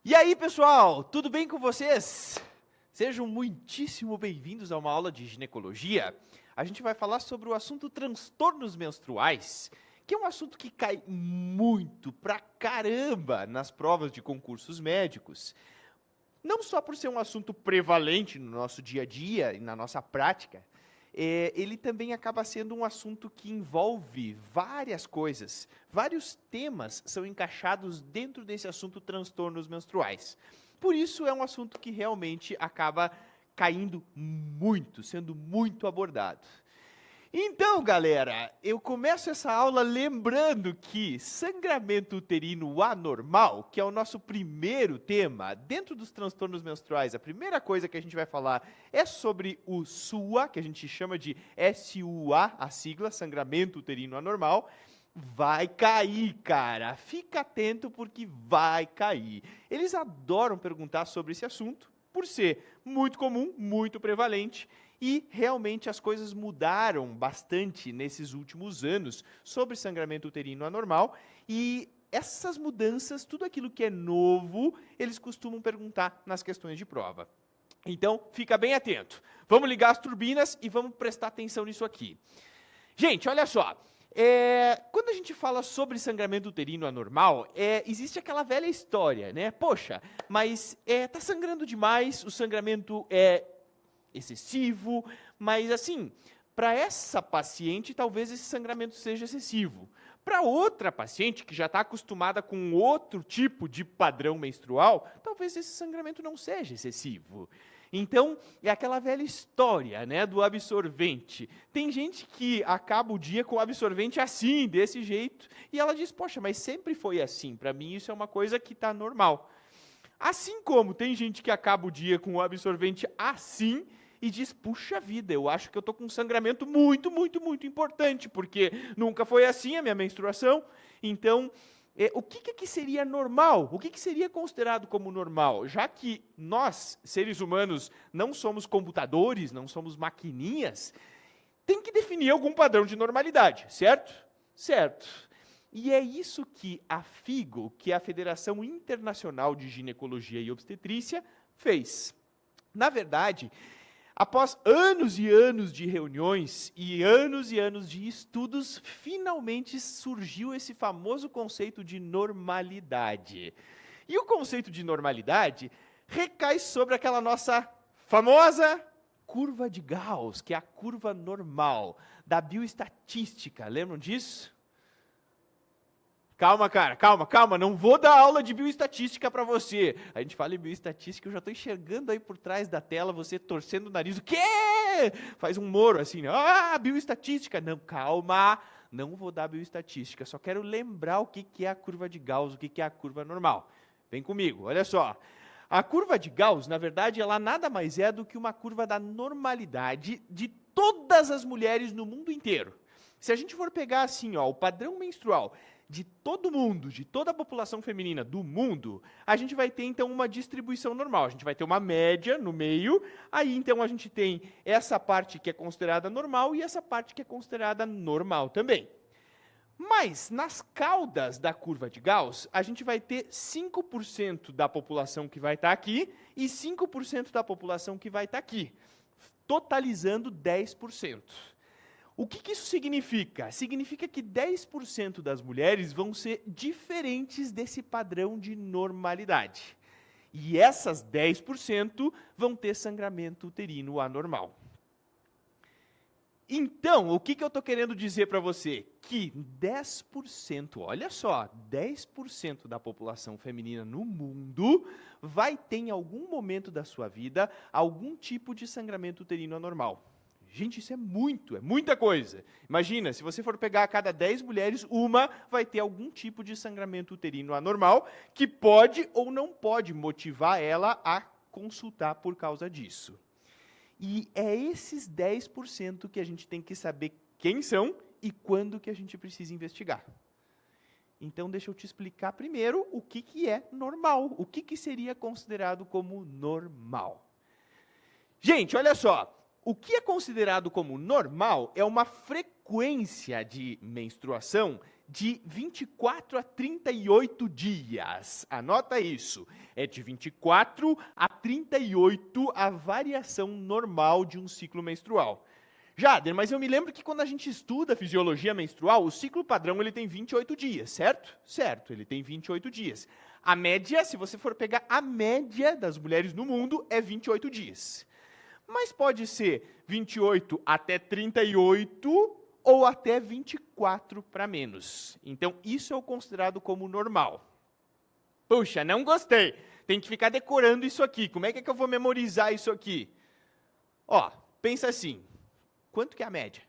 E aí, pessoal, tudo bem com vocês? Sejam muitíssimo bem-vindos a uma aula de ginecologia. A gente vai falar sobre o assunto transtornos menstruais, que é um assunto que cai muito pra caramba nas provas de concursos médicos. Não só por ser um assunto prevalente no nosso dia a dia e na nossa prática, ele também acaba sendo um assunto que envolve várias coisas. Vários temas são encaixados dentro desse assunto transtornos menstruais. Por isso, é um assunto que realmente acaba caindo muito, sendo muito abordado. Então, galera, eu começo essa aula lembrando que sangramento uterino anormal, que é o nosso primeiro tema, dentro dos transtornos menstruais, a primeira coisa que a gente vai falar é sobre o SUA, que a gente chama de SUA, a sigla, sangramento uterino anormal. Vai cair, cara. Fica atento porque vai cair. Eles adoram perguntar sobre esse assunto, por ser muito comum, muito prevalente, e realmente as coisas mudaram bastante nesses últimos anos sobre sangramento uterino anormal, e essas mudanças, tudo aquilo que é novo, eles costumam perguntar nas questões de prova. Então, fica bem atento. Vamos ligar as turbinas e vamos prestar atenção nisso aqui. Gente, olha só. Quando a gente fala sobre sangramento uterino anormal, existe aquela velha história, né? Poxa, mas tá sangrando demais, o sangramento é excessivo, mas assim, para essa paciente, talvez esse sangramento seja excessivo. Para outra paciente que já está acostumada com outro tipo de padrão menstrual, talvez esse sangramento não seja excessivo. Então, é aquela velha história, né, do absorvente. Tem gente que acaba o dia com o absorvente assim, desse jeito, e ela diz, poxa, mas sempre foi assim, para mim isso é uma coisa que está normal. Assim como tem gente que acaba o dia com o absorvente assim, e diz, puxa vida, eu acho que eu estou com um sangramento muito, muito, muito importante, porque nunca foi assim a minha menstruação. Então, o que seria normal? O que seria considerado como normal? Já que nós, seres humanos, não somos computadores, não somos maquininhas, tem que definir algum padrão de normalidade, certo? Certo. E é isso que a FIGO, que é a Federação Internacional de Ginecologia e Obstetrícia, fez. Na verdade, após anos e anos de reuniões e anos de estudos, finalmente surgiu esse famoso conceito de normalidade. E o conceito de normalidade recai sobre aquela nossa famosa curva de Gauss, que é a curva normal da bioestatística. Lembram disso? Calma, cara, calma, não vou dar aula de bioestatística para você. A gente fala em bioestatística, eu já estou enxergando aí por trás da tela, você torcendo o nariz, o quê? Faz um moro assim, bioestatística. Não, calma, não vou dar bioestatística, só quero lembrar o que é a curva de Gauss, o que é a curva normal. Vem comigo, olha só. A curva de Gauss, na verdade, ela nada mais é do que uma curva da normalidade de todas as mulheres no mundo inteiro. Se a gente for pegar assim, ó, o padrão menstrual de todo mundo, de toda a população feminina do mundo, a gente vai ter, então, uma distribuição normal. A gente vai ter uma média no meio, aí, então, a gente tem essa parte que é considerada normal e essa parte que é considerada normal também. Mas, nas caudas da curva de Gauss, a gente vai ter 5% da população que vai estar aqui e 5% da população que vai estar aqui, totalizando 10%. O que isso significa? Significa que 10% das mulheres vão ser diferentes desse padrão de normalidade. E essas 10% vão ter sangramento uterino anormal. Então, o que eu estou querendo dizer para você? Que 10%, olha só, 10% da população feminina no mundo vai ter em algum momento da sua vida algum tipo de sangramento uterino anormal. Gente, isso é muita coisa. Imagina, se você for pegar a cada 10 mulheres, uma vai ter algum tipo de sangramento uterino anormal que pode ou não pode motivar ela a consultar por causa disso. E é esses 10% que a gente tem que saber quem são e quando que a gente precisa investigar. Então, deixa eu te explicar primeiro o que é normal, o que seria considerado como normal. Gente, olha só. O que é considerado como normal é uma frequência frequência de menstruação de 24 a 38 dias. Anota isso. É de 24 a 38 a variação normal de um ciclo menstrual. Jader, mas eu me lembro que quando a gente estuda fisiologia menstrual, o ciclo padrão ele tem 28 dias, certo? Certo, ele tem 28 dias. A média, se você for pegar a média das mulheres no mundo, é 28 dias. Mas pode ser 28 até 38 ou até 24 para menos. Então, isso é o considerado como normal. Puxa, não gostei. Tem que ficar decorando isso aqui. Como é que eu vou memorizar isso aqui? Ó, pensa assim. Quanto que é a média?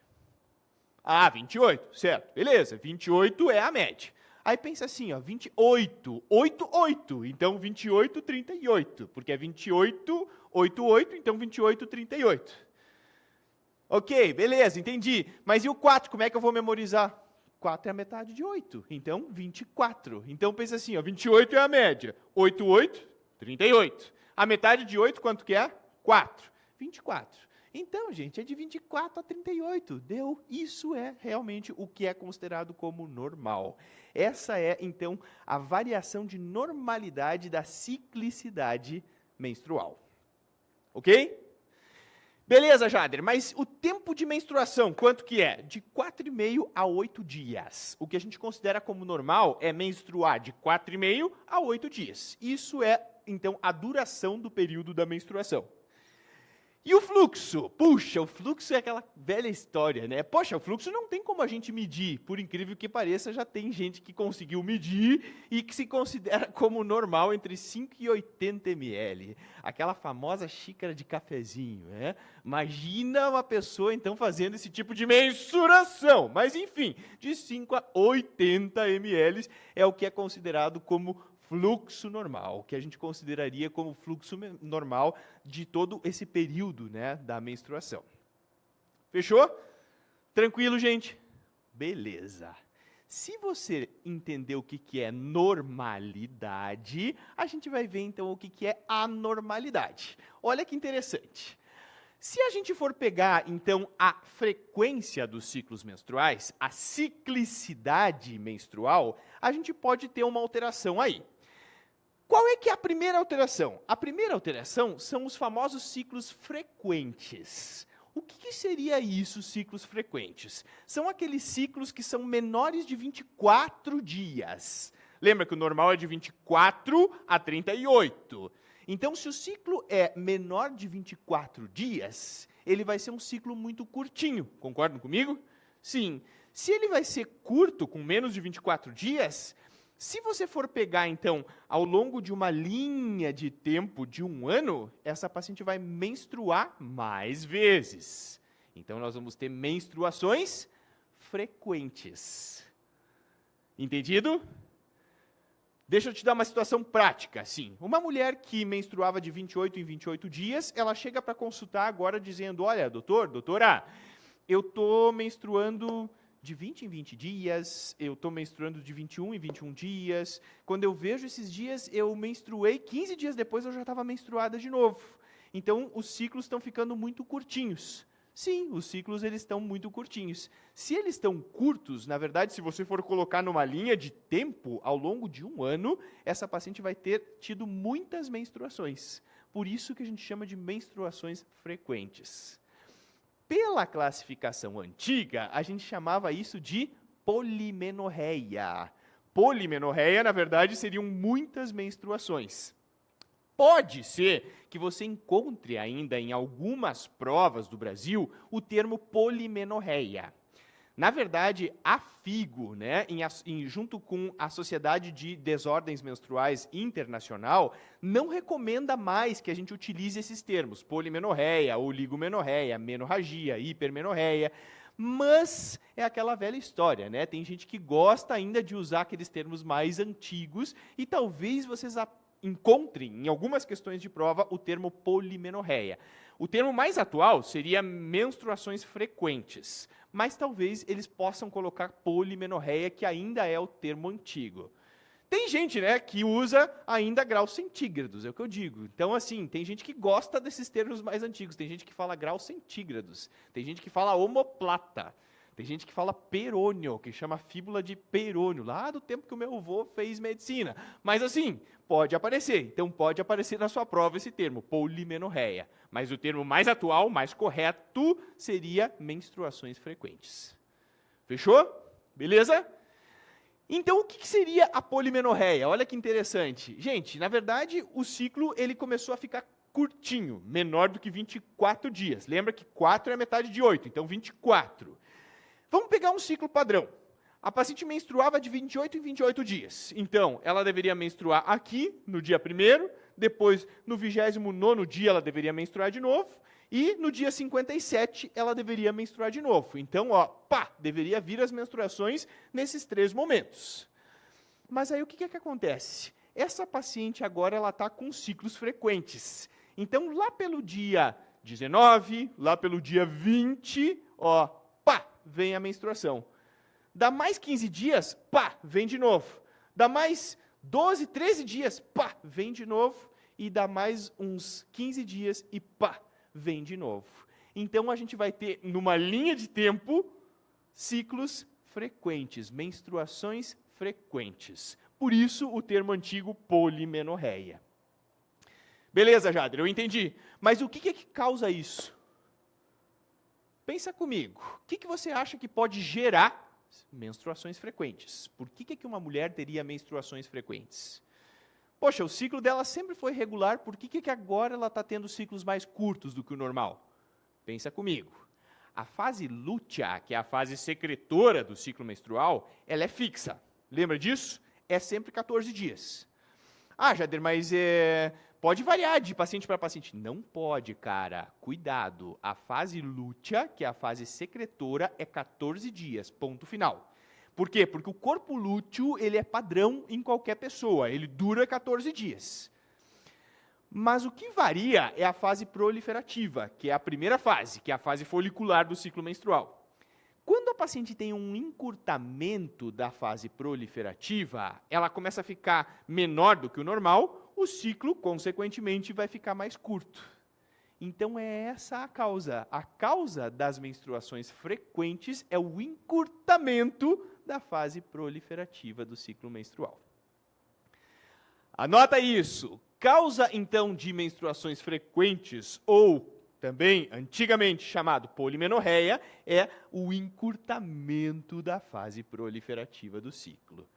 Ah, 28, certo. Beleza, 28 é a média. Aí pensa assim, ó, 28, 8, 8. Então, 28, 38. Porque é 28, 8, 8, então 28, 38. Ok, beleza, entendi. Mas e o 4, como é que eu vou memorizar? 4 é a metade de 8, então 24. Então pensa assim, ó, 28 é a média. 8, 8, 38. A metade de 8, quanto que é? 4. 24. Então, gente, é de 24 a 38. Deu? Isso é realmente o que é considerado como normal. Essa é, então, a variação de normalidade da ciclicidade menstrual. Ok? Beleza, Jader, mas o tempo de menstruação, quanto que é? De 4,5 a 8 dias. O que a gente considera como normal é menstruar de 4,5 a 8 dias. Isso é, então, a duração do período da menstruação. E o fluxo? Puxa, o fluxo é aquela velha história, né? Poxa, o fluxo não tem como a gente medir. Por incrível que pareça, já tem gente que conseguiu medir e que se considera como normal entre 5 e 80 ml. Aquela famosa xícara de cafezinho, né? Imagina uma pessoa, então, fazendo esse tipo de mensuração. Mas, enfim, de 5 a 80 ml é o que é considerado como fluxo normal, que a gente consideraria como fluxo normal de todo esse período, né, da menstruação. Fechou? Tranquilo, gente? Beleza. Se você entender o que é normalidade, a gente vai ver, então, o que é anormalidade. Olha que interessante. Se a gente for pegar, então, a frequência dos ciclos menstruais, a ciclicidade menstrual, a gente pode ter uma alteração aí. Qual é que é a primeira alteração? A primeira alteração são os famosos ciclos frequentes. O que seria isso, ciclos frequentes? São aqueles ciclos que são menores de 24 dias. Lembra que o normal é de 24 a 38. Então, se o ciclo é menor de 24 dias, ele vai ser um ciclo muito curtinho. Concordam comigo? Sim. Se ele vai ser curto, com menos de 24 dias, se você for pegar, então, ao longo de uma linha de tempo de 1 ano, essa paciente vai menstruar mais vezes. Então, nós vamos ter menstruações frequentes. Entendido? Deixa eu te dar uma situação prática, assim. Uma mulher que menstruava de 28 em 28 dias, ela chega para consultar agora dizendo, olha, doutora, eu estou menstruando de 20 em 20 dias, eu estou menstruando de 21 em 21 dias. Quando eu vejo esses dias, eu menstruei, 15 dias depois eu já estava menstruada de novo. Então, os ciclos estão ficando muito curtinhos. Sim, os ciclos eles estão muito curtinhos. Se eles estão curtos, na verdade, se você for colocar numa linha de tempo, ao longo de 1 ano, essa paciente vai ter tido muitas menstruações. Por isso que a gente chama de menstruações frequentes. Pela classificação antiga, a gente chamava isso de polimenorreia. Polimenorreia, na verdade, seriam muitas menstruações. Pode ser que você encontre ainda em algumas provas do Brasil o termo polimenorreia. Na verdade, a FIGO, né, junto com a Sociedade de Desordens Menstruais Internacional, não recomenda mais que a gente utilize esses termos, polimenorreia, oligomenorreia, menorragia, hipermenorreia, mas é aquela velha história, né? Tem gente que gosta ainda de usar aqueles termos mais antigos e talvez vocês encontrem em algumas questões de prova o termo polimenorreia. O termo mais atual seria menstruações frequentes, mas talvez eles possam colocar polimenorreia, que ainda é o termo antigo. Tem gente, né, que usa ainda graus centígrados, é o que eu digo. Então, assim, tem gente que gosta desses termos mais antigos, tem gente que fala graus centígrados, tem gente que fala omoplata, Tem gente que fala perônio, que chama fíbula de perônio, lá do tempo que o meu avô fez medicina. Mas assim, pode aparecer. Então pode aparecer na sua prova esse termo, polimenorreia. Mas o termo mais atual, mais correto, seria menstruações frequentes. Fechou? Beleza? Então, o que seria a polimenorreia? Olha que interessante. Gente, na verdade, o ciclo ele começou a ficar curtinho, menor do que 24 dias. Lembra que 4 é a metade de 8, então 24. Vamos pegar um ciclo padrão. A paciente menstruava de 28 em 28 dias. Então, ela deveria menstruar aqui, no dia 1º, depois, no 29º dia, ela deveria menstruar de novo, e no dia 57, ela deveria menstruar de novo. Então, ó, pá, deveria vir as menstruações nesses 3 momentos. Mas aí o que acontece? Essa paciente agora ela está com ciclos frequentes. Então, lá pelo dia 19, lá pelo dia 20, ó, pá, vem a menstruação. Dá mais 15 dias, pá, vem de novo. Dá mais 12, 13 dias, pá, vem de novo. E dá mais uns 15 dias e pá, vem de novo. Então, a gente vai ter, numa linha de tempo, ciclos frequentes, menstruações frequentes. Por isso, o termo antigo polimenorreia. Beleza, Jader, eu entendi. Mas o que é que causa isso? Pensa comigo. O que você acha que pode gerar menstruações frequentes? Por que uma mulher teria menstruações frequentes? Poxa, o ciclo dela sempre foi regular, por que agora ela está tendo ciclos mais curtos do que o normal? Pensa comigo. A fase lútea, que é a fase secretora do ciclo menstrual, ela é fixa. Lembra disso? É sempre 14 dias. Ah, Jader, mas pode variar de paciente para paciente. Não pode, cara. Cuidado. A fase lútea, que é a fase secretora, é 14 dias. Ponto final. Por quê? Porque o corpo lúteo ele é padrão em qualquer pessoa. Ele dura 14 dias. Mas o que varia é a fase proliferativa, que é a primeira fase, que é a fase folicular do ciclo menstrual. Quando a paciente tem um encurtamento da fase proliferativa, ela começa a ficar menor do que o normal, o ciclo, consequentemente, vai ficar mais curto. Então, é essa a causa. A causa das menstruações frequentes é o encurtamento da fase proliferativa do ciclo menstrual. Anota isso. Causa, então, de menstruações frequentes, ou também antigamente chamado polimenorreia, é o encurtamento da fase proliferativa do ciclo.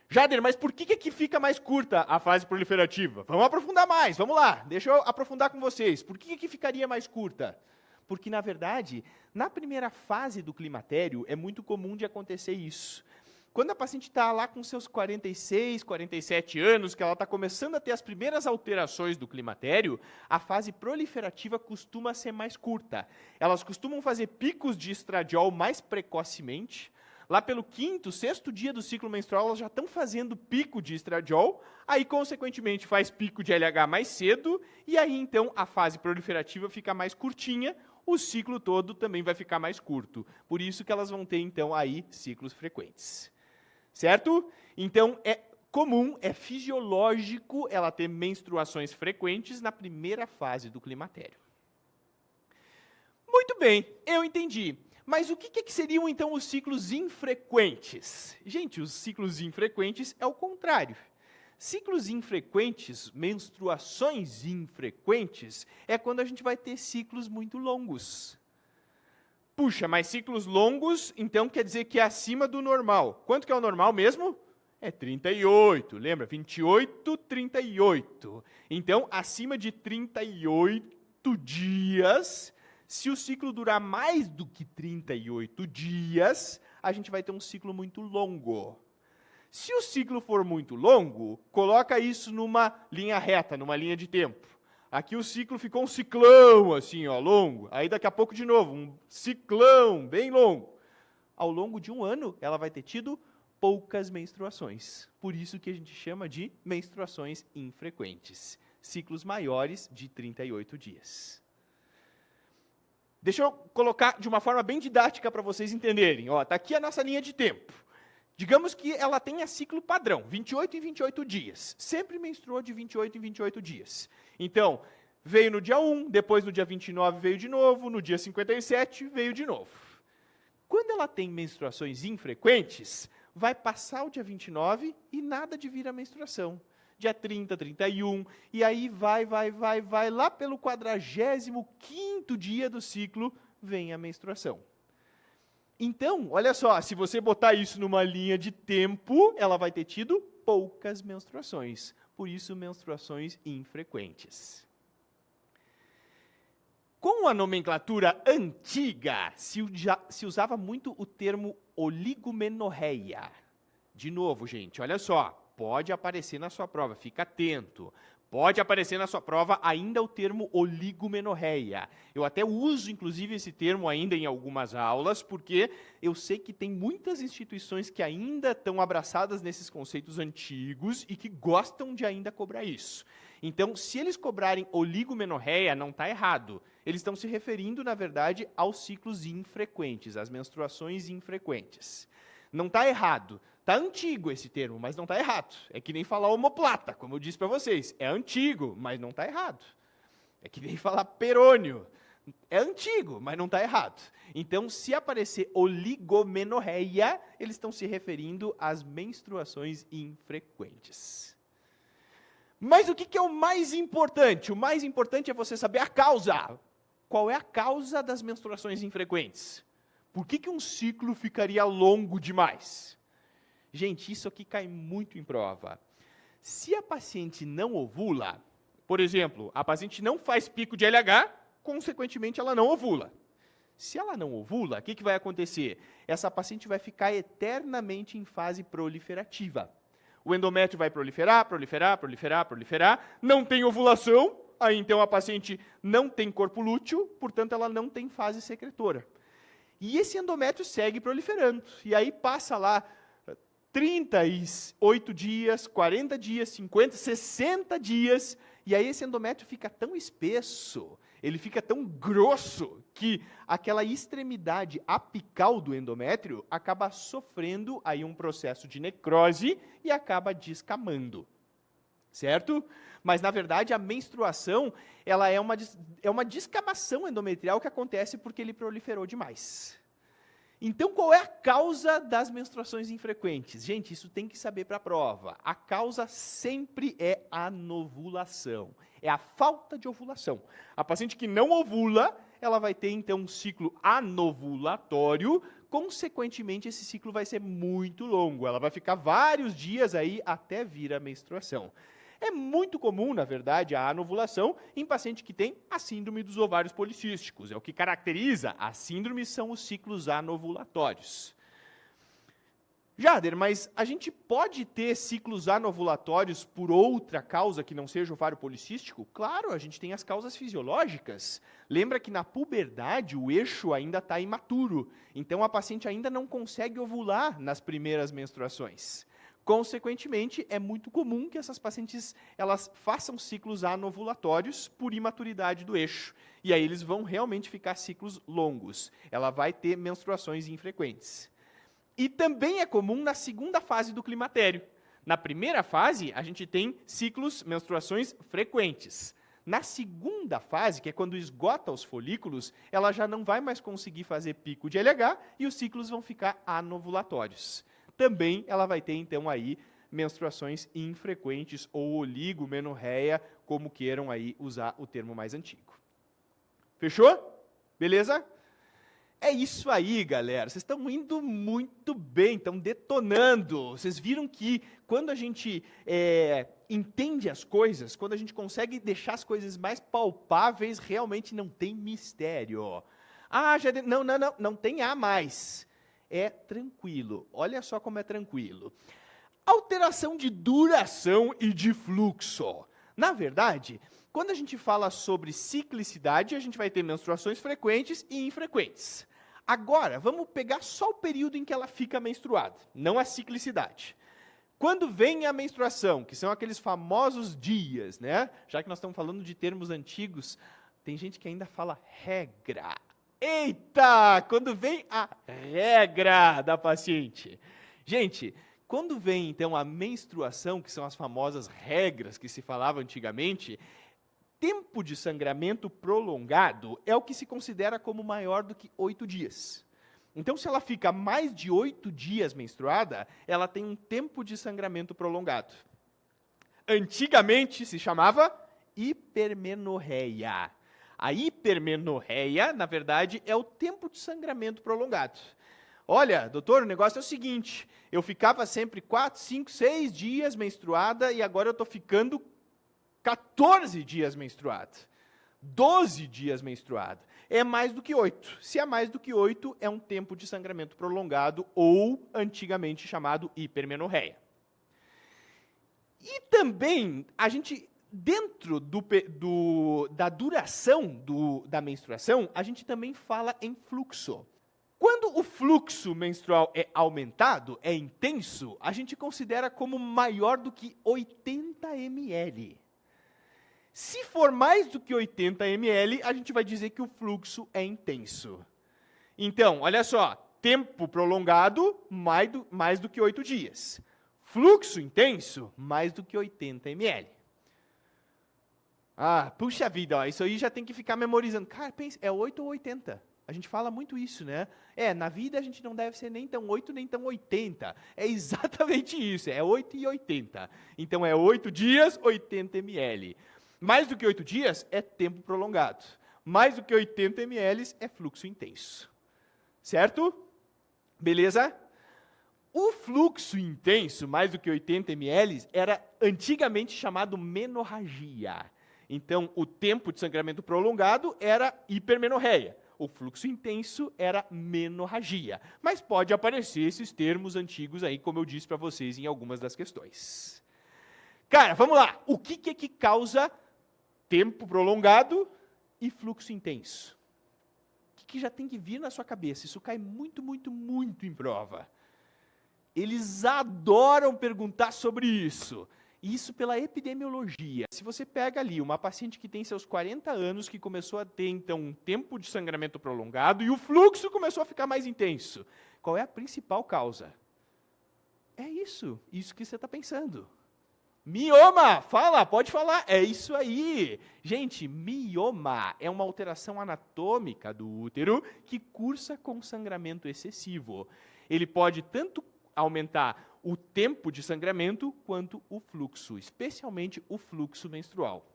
Jader, mas por que fica mais curta a fase proliferativa? Vamos aprofundar mais, vamos lá, deixa eu aprofundar com vocês. Por que ficaria mais curta? Porque, na verdade, na primeira fase do climatério, é muito comum de acontecer isso. Quando a paciente está lá com seus 46, 47 anos, que ela está começando a ter as primeiras alterações do climatério, a fase proliferativa costuma ser mais curta. Elas costumam fazer picos de estradiol mais precocemente. Lá pelo 5º, 6º dia do ciclo menstrual, elas já estão fazendo pico de estradiol, aí, consequentemente, faz pico de LH mais cedo, e aí, então, a fase proliferativa fica mais curtinha, o ciclo todo também vai ficar mais curto. Por isso que elas vão ter, então, aí, ciclos frequentes. Certo? Então, é comum, é fisiológico ela ter menstruações frequentes na primeira fase do climatério. Muito bem, eu entendi. Mas o que seriam, então, os ciclos infrequentes? Gente, os ciclos infrequentes é o contrário. Ciclos infrequentes, menstruações infrequentes, é quando a gente vai ter ciclos muito longos. Puxa, mas ciclos longos, então quer dizer que é acima do normal. Quanto que é o normal mesmo? É 38, lembra? 28, 38. Então, acima de 38 dias, se o ciclo durar mais do que 38 dias, a gente vai ter um ciclo muito longo. Se o ciclo for muito longo, coloca isso numa linha reta, numa linha de tempo. Aqui o ciclo ficou um ciclão, assim, ó, longo. Aí daqui a pouco, de novo, um ciclão bem longo. Ao longo de um ano, ela vai ter tido poucas menstruações. Por isso que a gente chama de menstruações infrequentes. Ciclos maiores de 38 dias. Deixa eu colocar de uma forma bem didática para vocês entenderem. Está aqui a nossa linha de tempo. Digamos que ela tenha ciclo padrão, 28 em 28 dias. Sempre menstruou de 28 em 28 dias. Então, veio no dia 1, depois no dia 29 veio de novo, no dia 57 veio de novo. Quando ela tem menstruações infrequentes, vai passar o dia 29 e nada de vir a menstruação. Dia 30, 31, e aí vai, lá pelo 45º dia do ciclo, vem a menstruação. Então, olha só, se você botar isso numa linha de tempo, ela vai ter tido poucas menstruações. Por isso, menstruações infrequentes. Com a nomenclatura antiga, se usava muito o termo oligomenorreia. De novo, gente, olha só, pode aparecer na sua prova, fica atento. Pode aparecer na sua prova ainda o termo oligomenorreia. Eu até uso, inclusive, esse termo ainda em algumas aulas, porque eu sei que tem muitas instituições que ainda estão abraçadas nesses conceitos antigos e que gostam de ainda cobrar isso. Então, se eles cobrarem oligomenorreia, não está errado. Eles estão se referindo, na verdade, aos ciclos infrequentes, às menstruações infrequentes. Não está errado. Está antigo esse termo, mas não está errado. É que nem falar omoplata, como eu disse para vocês. É antigo, mas não está errado. É que nem falar perônio. É antigo, mas não está errado. Então, se aparecer oligomenorreia, eles estão se referindo às menstruações infrequentes. Mas o que é o mais importante? O mais importante é você saber a causa. Qual é a causa das menstruações infrequentes? Por que um ciclo ficaria longo demais? Gente, isso aqui cai muito em prova. Se a paciente não ovula, por exemplo, a paciente não faz pico de LH, consequentemente ela não ovula. Se ela não ovula, o que vai acontecer? Essa paciente vai ficar eternamente em fase proliferativa. O endométrio vai proliferar, não tem ovulação, aí então a paciente não tem corpo lúteo, portanto ela não tem fase secretora. E esse endométrio segue proliferando, e aí passa lá 38 dias, 40 dias, 50, 60 dias, e aí esse endométrio fica tão espesso, ele fica tão grosso, que aquela extremidade apical do endométrio acaba sofrendo aí um processo de necrose e acaba descamando. Certo? Mas, na verdade, a menstruação ela é uma descamação endometrial que acontece porque ele proliferou demais. Então, qual é a causa das menstruações infrequentes? Gente, isso tem que saber para a prova. A causa sempre é a anovulação. É a falta de ovulação. A paciente que não ovula, ela vai ter, então, um ciclo anovulatório. Consequentemente, esse ciclo vai ser muito longo. Ela vai ficar vários dias aí até vir a menstruação. É muito comum, na verdade, a anovulação em paciente que tem a síndrome dos ovários policísticos. É o que caracteriza a síndrome, são os ciclos anovulatórios. Jader, mas a gente pode ter ciclos anovulatórios por outra causa que não seja o ovário policístico? Claro, a gente tem as causas fisiológicas. Lembra que na puberdade o eixo ainda está imaturo, então a paciente ainda não consegue ovular nas primeiras menstruações. Consequentemente, é muito comum que essas pacientes elas façam ciclos anovulatórios por imaturidade do eixo. E aí eles vão realmente ficar ciclos longos. Ela vai ter menstruações infrequentes. E também é comum na segunda fase do climatério. Na primeira fase, a gente tem ciclos, menstruações frequentes. Na segunda fase, que é quando esgota os folículos, ela já não vai mais conseguir fazer pico de LH e os ciclos vão ficar anovulatórios. Também ela vai ter, então, aí menstruações infrequentes ou oligomenorreia, como queiram aí usar o termo mais antigo. Fechou? Beleza? É isso aí, galera. Vocês estão indo muito bem, estão detonando. Vocês viram que quando a gente entende as coisas, quando a gente consegue deixar as coisas mais palpáveis, realmente não tem mistério. Ah, já não tem A mais. É tranquilo. Olha só como é tranquilo. Alteração de duração e de fluxo. Na verdade, quando a gente fala sobre ciclicidade, a gente vai ter menstruações frequentes e infrequentes. Agora, vamos pegar só o período em que ela fica menstruada, não a ciclicidade. Quando vem a menstruação, que são aqueles famosos dias, né? Já que nós estamos falando de termos antigos, tem gente que ainda fala regra. Eita! Quando vem a regra da paciente. Gente, quando vem, então, a menstruação, que são as famosas regras que se falava antigamente, tempo de sangramento prolongado é o que se considera como maior do que 8 dias. Então, se ela fica mais de 8 dias menstruada, ela tem um tempo de sangramento prolongado. Antigamente se chamava hipermenorreia. A hipermenorreia, na verdade, é o tempo de sangramento prolongado. Olha, doutor, o negócio é o seguinte, eu ficava sempre 4, 5, 6 dias menstruada e agora eu estou ficando 14 dias menstruada. 12 dias menstruada. É mais do que 8. Se é mais do que 8, é um tempo de sangramento prolongado ou antigamente chamado hipermenorreia. E também, a gente, dentro da duração da menstruação, a gente também fala em fluxo. Quando o fluxo menstrual é aumentado, é intenso, a gente considera como maior do que 80 ml. Se for mais do que 80 ml, a gente vai dizer que o fluxo é intenso. Então, olha só, tempo prolongado, mais do que 8 dias. Fluxo intenso, mais do que 80 ml. Ah, puxa vida, ó, isso aí já tem que ficar memorizando. Cara, pensa, é 8 ou 80. A gente fala muito isso, né? Na vida a gente não deve ser nem tão 8, nem tão 80. É exatamente isso, é 8 e 80. Então, é 8 dias, 80 ml. Mais do que 8 dias é tempo prolongado. Mais do que 80 ml é fluxo intenso. Certo? Beleza? O fluxo intenso, mais do que 80 ml, era antigamente chamado menorragia. Então, o tempo de sangramento prolongado era hipermenorreia. O fluxo intenso era menorragia. Mas pode aparecer esses termos antigos aí, como eu disse para vocês em algumas das questões. Cara, vamos lá. O que é que causa tempo prolongado e fluxo intenso? O que já tem que vir na sua cabeça? Isso cai muito, muito, muito em prova. Eles adoram perguntar sobre isso. Isso pela epidemiologia. Se você pega ali uma paciente que tem seus 40 anos, que começou a ter, então, um tempo de sangramento prolongado e o fluxo começou a ficar mais intenso. Qual é a principal causa? É isso que você está pensando. Mioma! Fala, pode falar. É isso aí. Gente, mioma é uma alteração anatômica do útero que cursa com sangramento excessivo. Ele pode tanto aumentar o tempo de sangramento quanto o fluxo, especialmente o fluxo menstrual.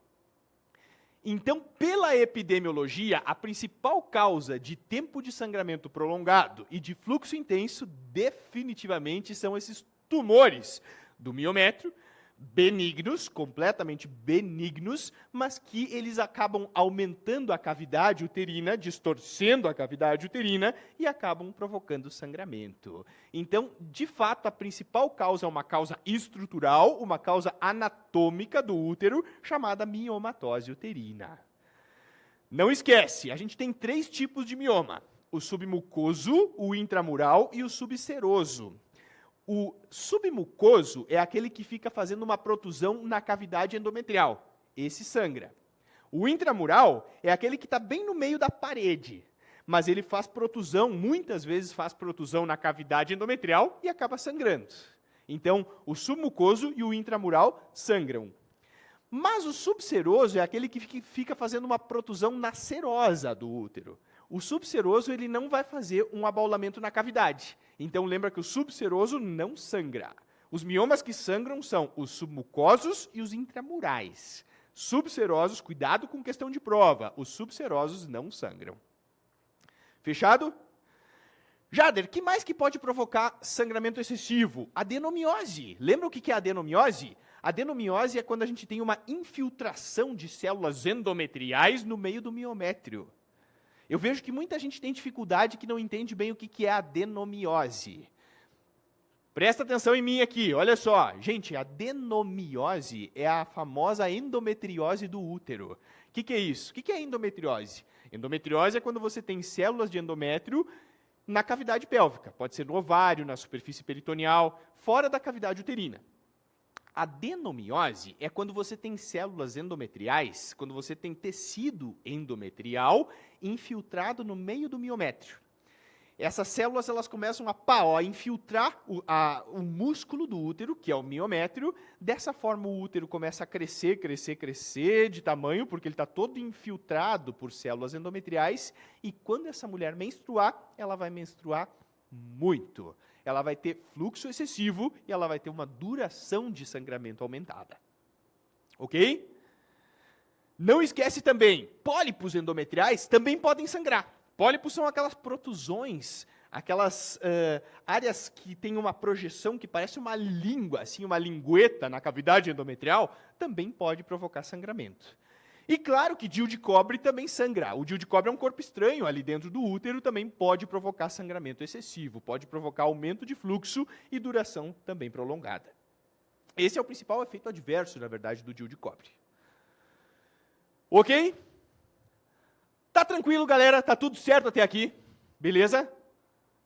Então, pela epidemiologia, a principal causa de tempo de sangramento prolongado e de fluxo intenso definitivamente são esses tumores do miométrio, benignos, completamente benignos, mas que eles acabam aumentando a cavidade uterina, distorcendo a cavidade uterina e acabam provocando sangramento. Então, de fato, a principal causa é uma causa estrutural, uma causa anatômica do útero, chamada miomatose uterina. Não esquece, a gente tem 3 tipos de mioma: o submucoso, o intramural e o subseroso. O submucoso é aquele que fica fazendo uma protusão na cavidade endometrial. Esse sangra. O intramural é aquele que está bem no meio da parede, mas ele faz protusão, muitas vezes faz protusão na cavidade endometrial e acaba sangrando. Então, o submucoso e o intramural sangram. Mas o subseroso é aquele que fica fazendo uma protusão na serosa do útero. O subseroso ele não vai fazer um abaulamento na cavidade. Então, lembra que o subseroso não sangra. Os miomas que sangram são os submucosos e os intramurais. Subserosos, cuidado com questão de prova. Os subserosos não sangram. Fechado? Jader, que mais que pode provocar sangramento excessivo? Adenomiose. Lembra o que é adenomiose? Adenomiose é quando a gente tem uma infiltração de células endometriais no meio do miométrio. Eu vejo que muita gente tem dificuldade que não entende bem o que é adenomiose. Presta atenção em mim aqui, olha só. Gente, a adenomiose é a famosa endometriose do útero. O que é isso? O que é endometriose? Endometriose é quando você tem células de endométrio na cavidade pélvica. Pode ser no ovário, na superfície peritoneal, fora da cavidade uterina. A adenomiose é quando você tem células endometriais, quando você tem tecido endometrial infiltrado no meio do miométrio. essas células elas começam a infiltrar o músculo do útero, que é o miométrio. Dessa forma, o útero começa a crescer, crescer, crescer de tamanho, porque ele está todo infiltrado por células endometriais. E quando essa mulher menstruar, ela vai menstruar muito. Ela vai ter fluxo excessivo e ela vai ter uma duração de sangramento aumentada. Ok? Não esquece também, pólipos endometriais também podem sangrar. Pólipos são aquelas protusões, aquelas áreas que têm uma projeção que parece uma língua, assim, uma lingueta na cavidade endometrial, também pode provocar sangramento. E claro que DIU de cobre também sangra. O DIU de cobre é um corpo estranho ali dentro do útero, também pode provocar sangramento excessivo, pode provocar aumento de fluxo e duração também prolongada. Esse é o principal efeito adverso, na verdade, do DIU de cobre. Ok? Tá tranquilo, galera? Tá tudo certo até aqui? Beleza?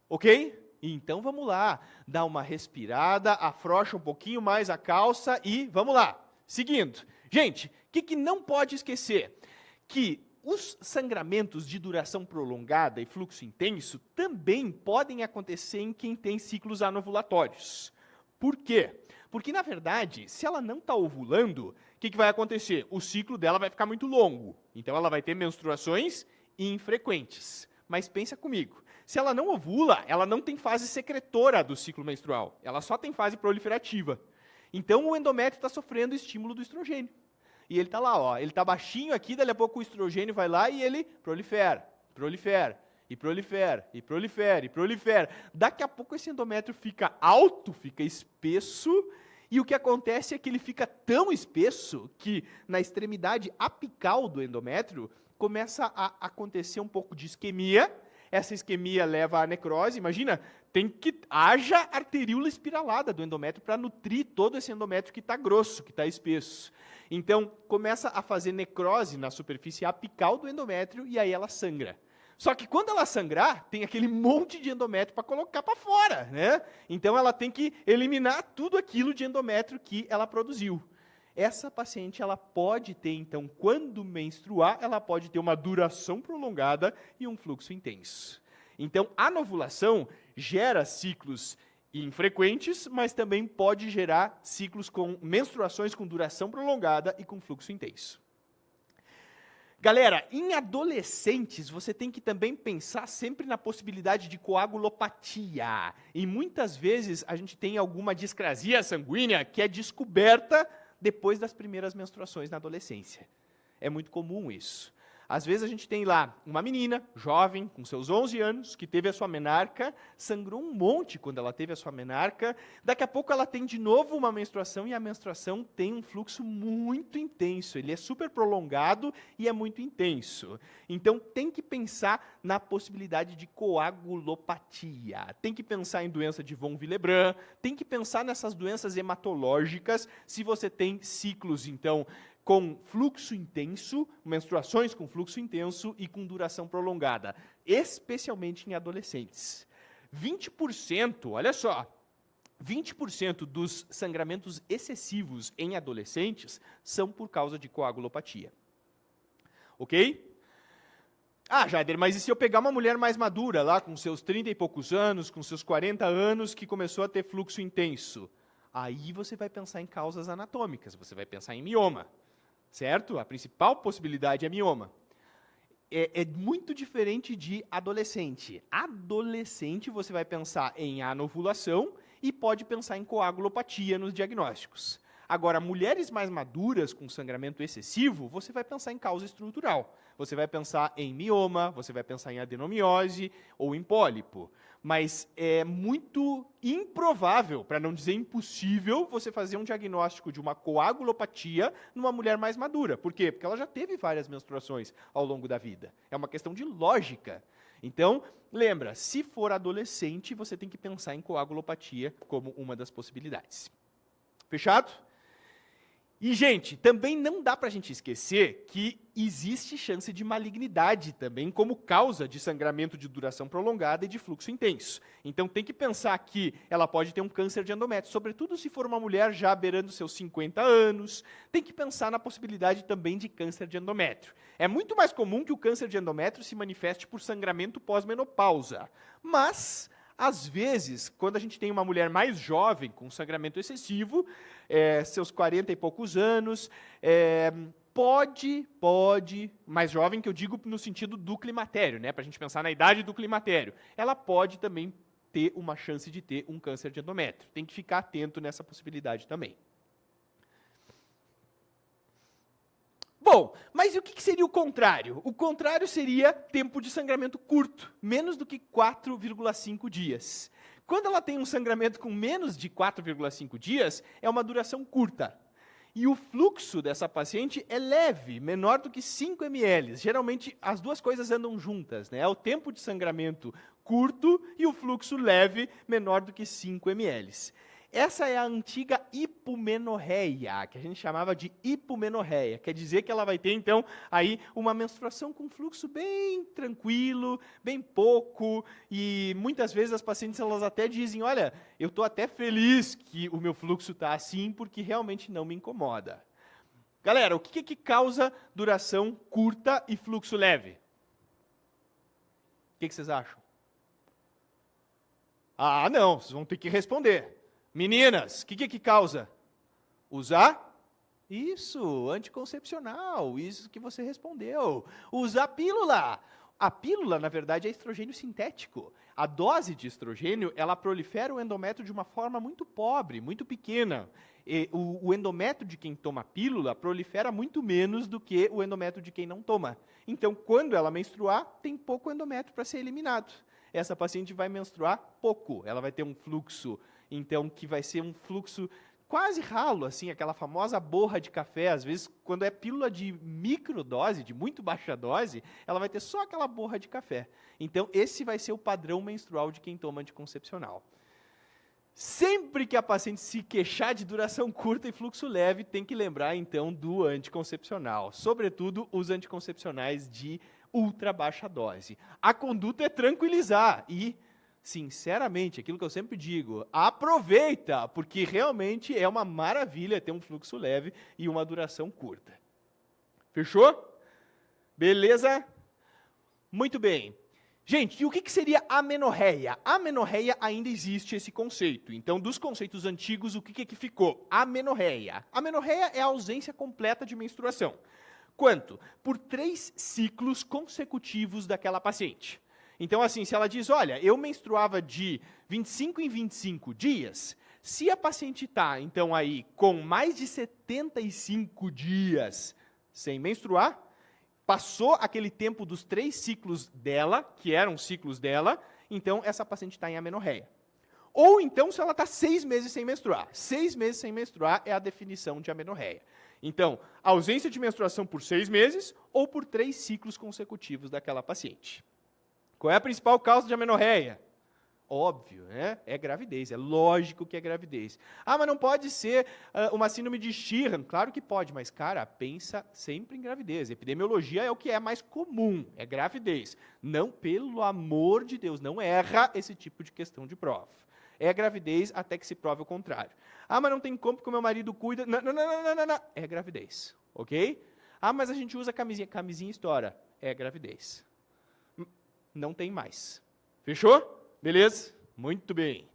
Ok? Então vamos lá. Dá uma respirada, afrouxa um pouquinho mais a calça e vamos lá. Seguindo. Gente, o que não pode esquecer? Que os sangramentos de duração prolongada e fluxo intenso também podem acontecer em quem tem ciclos anovulatórios. Por quê? Porque, na verdade, se ela não está ovulando, o que vai acontecer? O ciclo dela vai ficar muito longo. Então, ela vai ter menstruações infrequentes. Mas pensa comigo, se ela não ovula, ela não tem fase secretora do ciclo menstrual. Ela só tem fase proliferativa. Então, o endométrio está sofrendo estímulo do estrogênio. E ele está lá, ó, ele está baixinho aqui, daqui a pouco o estrogênio vai lá e ele prolifera, prolifera. E prolifera, e prolifera, e prolifera. Daqui a pouco esse endométrio fica alto, fica espesso, e o que acontece é que ele fica tão espesso que na extremidade apical do endométrio começa a acontecer um pouco de isquemia. Essa isquemia leva à necrose. Imagina, haja arteríola espiralada do endométrio para nutrir todo esse endométrio que está grosso, que está espesso. Então, começa a fazer necrose na superfície apical do endométrio e aí ela sangra. Só que quando ela sangrar, tem aquele monte de endométrio para colocar para fora, né? Então ela tem que eliminar tudo aquilo de endométrio que ela produziu. Essa paciente, ela pode ter, então, quando menstruar, ela pode ter uma duração prolongada e um fluxo intenso. Então, a anovulação gera ciclos infrequentes, mas também pode gerar ciclos com menstruações com duração prolongada e com fluxo intenso. Galera, em adolescentes, você tem que também pensar sempre na possibilidade de coagulopatia. E muitas vezes a gente tem alguma discrasia sanguínea que é descoberta depois das primeiras menstruações na adolescência. É muito comum isso. Às vezes a gente tem lá uma menina, jovem, com seus 11 anos, que teve a sua menarca, sangrou um monte quando ela teve a sua menarca, daqui a pouco ela tem de novo uma menstruação e a menstruação tem um fluxo muito intenso, ele é super prolongado e é muito intenso. Então tem que pensar na possibilidade de coagulopatia, tem que pensar em doença de von Willebrand, tem que pensar nessas doenças hematológicas, se você tem ciclos, então, com fluxo intenso, menstruações com fluxo intenso e com duração prolongada, especialmente em adolescentes. 20%, olha só, 20% dos sangramentos excessivos em adolescentes são por causa de coagulopatia. Ok? Ah, Jader, mas e se eu pegar uma mulher mais madura, lá com seus 30 e poucos anos, com seus 40 anos, que começou a ter fluxo intenso? Aí você vai pensar em causas anatômicas, você vai pensar em mioma. Certo? A principal possibilidade é mioma. É muito diferente de adolescente. Adolescente, você vai pensar em anovulação e pode pensar em coagulopatia nos diagnósticos. Agora, mulheres mais maduras com sangramento excessivo, você vai pensar em causa estrutural. Você vai pensar em mioma, você vai pensar em adenomiose ou em pólipo. Mas é muito improvável, para não dizer impossível, você fazer um diagnóstico de uma coagulopatia numa mulher mais madura. Por quê? Porque ela já teve várias menstruações ao longo da vida. É uma questão de lógica. Então, lembra, se for adolescente, você tem que pensar em coagulopatia como uma das possibilidades. Fechado? E, gente, também não dá para a gente esquecer que existe chance de malignidade também como causa de sangramento de duração prolongada e de fluxo intenso. Então, tem que pensar que ela pode ter um câncer de endométrio, sobretudo se for uma mulher já beirando seus 50 anos. Tem que pensar na possibilidade também de câncer de endométrio. É muito mais comum que o câncer de endométrio se manifeste por sangramento pós-menopausa. Mas, às vezes, quando a gente tem uma mulher mais jovem, com sangramento excessivo, seus 40 e poucos anos, pode, mais jovem que eu digo no sentido do climatério, né, para a gente pensar na idade do climatério, ela pode também ter uma chance de ter um câncer de endométrio. Tem que ficar atento nessa possibilidade também. Bom, mas e o que seria o contrário? O contrário seria tempo de sangramento curto, menos do que 4,5 dias. Quando ela tem um sangramento com menos de 4,5 dias, é uma duração curta. E o fluxo dessa paciente é leve, menor do que 5 ml. Geralmente, as duas coisas andam juntas, né? É o tempo de sangramento curto e o fluxo leve, menor do que 5 ml. Essa é a antiga hipomenorreia, que a gente chamava de hipomenorreia. Quer dizer que ela vai ter, então, aí uma menstruação com fluxo bem tranquilo, bem pouco, e muitas vezes as pacientes elas até dizem, olha, eu estou até feliz que o meu fluxo está assim, porque realmente não me incomoda. Galera, o que causa duração curta e fluxo leve? O que vocês acham? Ah, não, vocês vão ter que responder. Meninas, o que causa? Usar? Isso, anticoncepcional, isso que você respondeu. Usar pílula. A pílula, na verdade, é estrogênio sintético. A dose de estrogênio, ela prolifera o endométrio de uma forma muito pobre, muito pequena. E o endométrio de quem toma pílula prolifera muito menos do que o endométrio de quem não toma. Então, quando ela menstruar, tem pouco endométrio para ser eliminado. Essa paciente vai menstruar pouco, ela vai ter um fluxo, então, que vai ser um fluxo quase ralo, assim, aquela famosa borra de café. Às vezes, quando é pílula de microdose, de muito baixa dose, ela vai ter só aquela borra de café. Então, esse vai ser o padrão menstrual de quem toma anticoncepcional. Sempre que a paciente se queixar de duração curta e fluxo leve, tem que lembrar, então, do anticoncepcional. Sobretudo, os anticoncepcionais de ultra baixa dose. A conduta é tranquilizar e, sinceramente, aquilo que eu sempre digo, aproveita, porque realmente é uma maravilha ter um fluxo leve e uma duração curta. Fechou? Beleza? Muito bem. Gente, e o que seria amenorreia? Amenorreia ainda existe esse conceito. Então, dos conceitos antigos, o que ficou? Amenorreia. Amenorreia é a ausência completa de menstruação. Quanto? Por 3 ciclos consecutivos daquela paciente. Então, assim, se ela diz, olha, eu menstruava de 25 em 25 dias, se a paciente está, então, aí, com mais de 75 dias sem menstruar, passou aquele tempo dos 3 ciclos dela, que eram ciclos dela, então, essa paciente está em amenorreia. Ou, então, se ela está 6 meses sem menstruar. 6 meses sem menstruar é a definição de amenorreia. Então, ausência de menstruação por 6 meses ou por 3 ciclos consecutivos daquela paciente. Qual é a principal causa de amenorreia? Óbvio, né? É gravidez, é lógico que é gravidez. Ah, mas não pode ser uma síndrome de Sheehan. Claro que pode, mas, cara, pensa sempre em gravidez. Epidemiologia é o que é mais comum, é gravidez. Não, pelo amor de Deus, não erra esse tipo de questão de prova. É gravidez até que se prove o contrário. Ah, mas não tem como porque o meu marido cuida. Não. É gravidez, ok? Ah, mas a gente usa camisinha. Camisinha estoura. É gravidez. Não tem mais. Fechou? Beleza? Muito bem.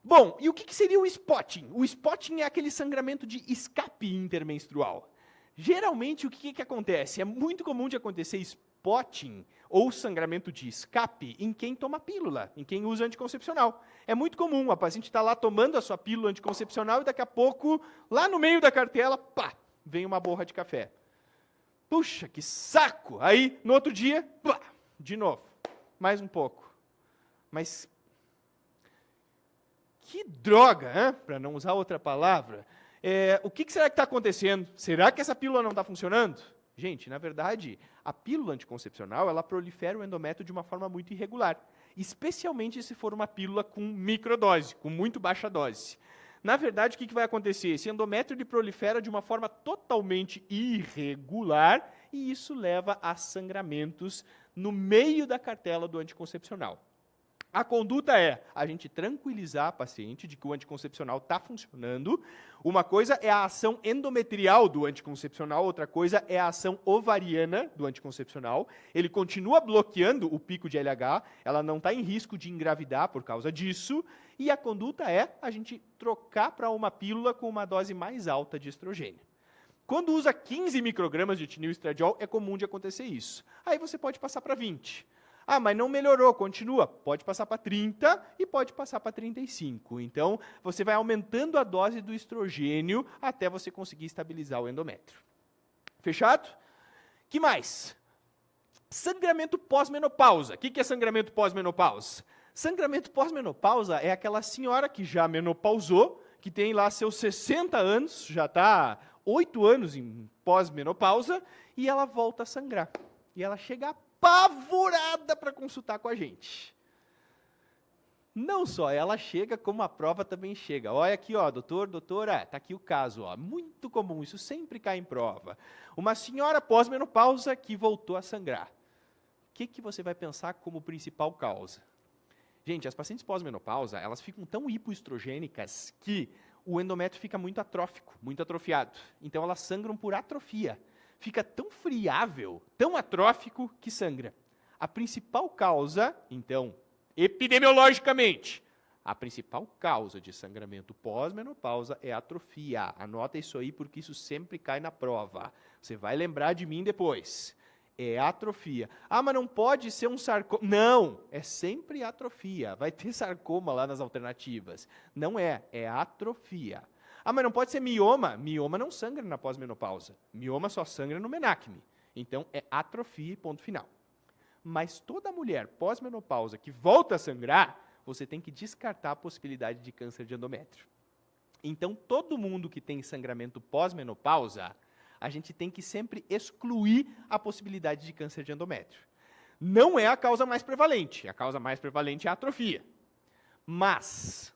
Bom, e o que seria o spotting? O spotting é aquele sangramento de escape intermenstrual. Geralmente, o que acontece? É muito comum de acontecer spotting ou sangramento de escape em quem toma pílula, em quem usa anticoncepcional. É muito comum, a paciente está lá tomando a sua pílula anticoncepcional e daqui a pouco, lá no meio da cartela, pá, vem uma borra de café. Puxa, que saco! Aí, no outro dia, pá, de novo, mais um pouco. Mas, que droga, para não usar outra palavra. O que será que está acontecendo? Será que essa pílula não está funcionando? Gente, na verdade, a pílula anticoncepcional, ela prolifera o endométrio de uma forma muito irregular, especialmente se for uma pílula com microdose, com muito baixa dose. Na verdade, o que vai acontecer? Esse endométrio ele prolifera de uma forma totalmente irregular e isso leva a sangramentos no meio da cartela do anticoncepcional. A conduta é a gente tranquilizar a paciente de que o anticoncepcional está funcionando. Uma coisa é a ação endometrial do anticoncepcional, outra coisa é a ação ovariana do anticoncepcional. Ele continua bloqueando o pico de LH, ela não está em risco de engravidar por causa disso. E a conduta é a gente trocar para uma pílula com uma dose mais alta de estrogênio. Quando usa 15 microgramas de etinil estradiol, é comum de acontecer isso. Aí você pode passar para 20. Ah, mas não melhorou, continua. Pode passar para 30 e pode passar para 35. Então, você vai aumentando a dose do estrogênio até você conseguir estabilizar o endométrio. Fechado? Que mais? Sangramento pós-menopausa. O que é sangramento pós-menopausa? Sangramento pós-menopausa é aquela senhora que já menopausou, que tem lá seus 60 anos, já está 8 anos em pós-menopausa, e ela volta a sangrar. E ela chega apavorada para consultar com a gente. Não só ela chega, como a prova também chega. Olha aqui, ó, doutora, tá aqui o caso, ó, muito comum, isso sempre cai em prova. Uma senhora pós-menopausa que voltou a sangrar. O que você vai pensar como principal causa? Gente, as pacientes pós-menopausa, elas ficam tão hipoestrogênicas que o endométrio fica muito atrófico, muito atrofiado. Então elas sangram por atrofia. Fica tão friável, tão atrófico, que sangra. A principal causa, então, epidemiologicamente, a principal causa de sangramento pós-menopausa é a atrofia. Anota isso aí, porque isso sempre cai na prova. Você vai lembrar de mim depois. É atrofia. Ah, mas não pode ser um sarcoma. Não, é sempre atrofia. Vai ter sarcoma lá nas alternativas. Não é atrofia. Ah, mas não pode ser mioma. Mioma não sangra na pós-menopausa. Mioma só sangra no menacme. Então, é atrofia e ponto final. Mas toda mulher pós-menopausa que volta a sangrar, você tem que descartar a possibilidade de câncer de endométrio. Então, todo mundo que tem sangramento pós-menopausa, a gente tem que sempre excluir a possibilidade de câncer de endométrio. Não é a causa mais prevalente. A causa mais prevalente é a atrofia. Mas,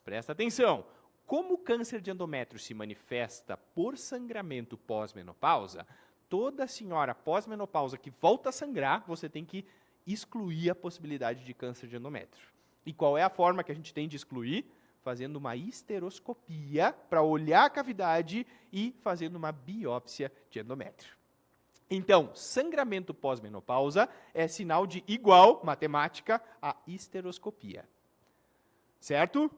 presta atenção, como o câncer de endométrio se manifesta por sangramento pós-menopausa, toda senhora pós-menopausa que volta a sangrar, você tem que excluir a possibilidade de câncer de endométrio. E qual é a forma que a gente tem de excluir? Fazendo uma histeroscopia para olhar a cavidade e fazendo uma biópsia de endométrio. Então, sangramento pós-menopausa é sinal de igual, matemática, a histeroscopia. Certo?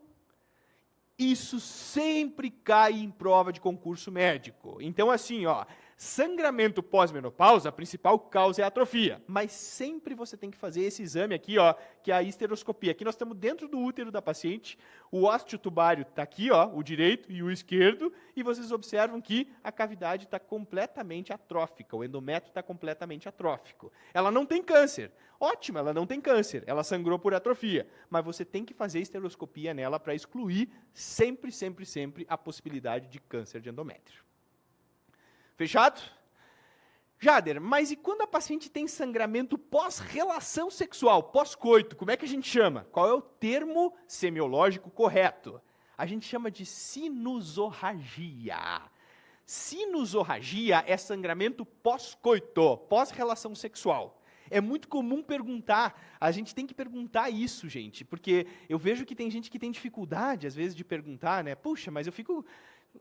Isso sempre cai em prova de concurso médico. Então, assim, ó, sangramento pós-menopausa, a principal causa é a atrofia. Mas sempre você tem que fazer esse exame aqui, ó, que é a histeroscopia. Aqui nós estamos dentro do útero da paciente, o ósteo tubário está aqui, ó, o direito e o esquerdo, e vocês observam que a cavidade está completamente atrófica, o endométrio está completamente atrófico. Ela não tem câncer. Ótimo, ela não tem câncer, ela sangrou por atrofia. Mas você tem que fazer histeroscopia nela para excluir sempre, sempre, sempre a possibilidade de câncer de endométrio. Fechado? Jader, mas e quando a paciente tem sangramento pós-relação sexual, pós-coito, como é que a gente chama? Qual é o termo semiológico correto? A gente chama de sinusorragia. Sinusorragia é sangramento pós-coito, pós-relação sexual. É muito comum perguntar, a gente tem que perguntar isso, gente, porque eu vejo que tem gente que tem dificuldade, às vezes, de perguntar, né? Puxa, mas eu fico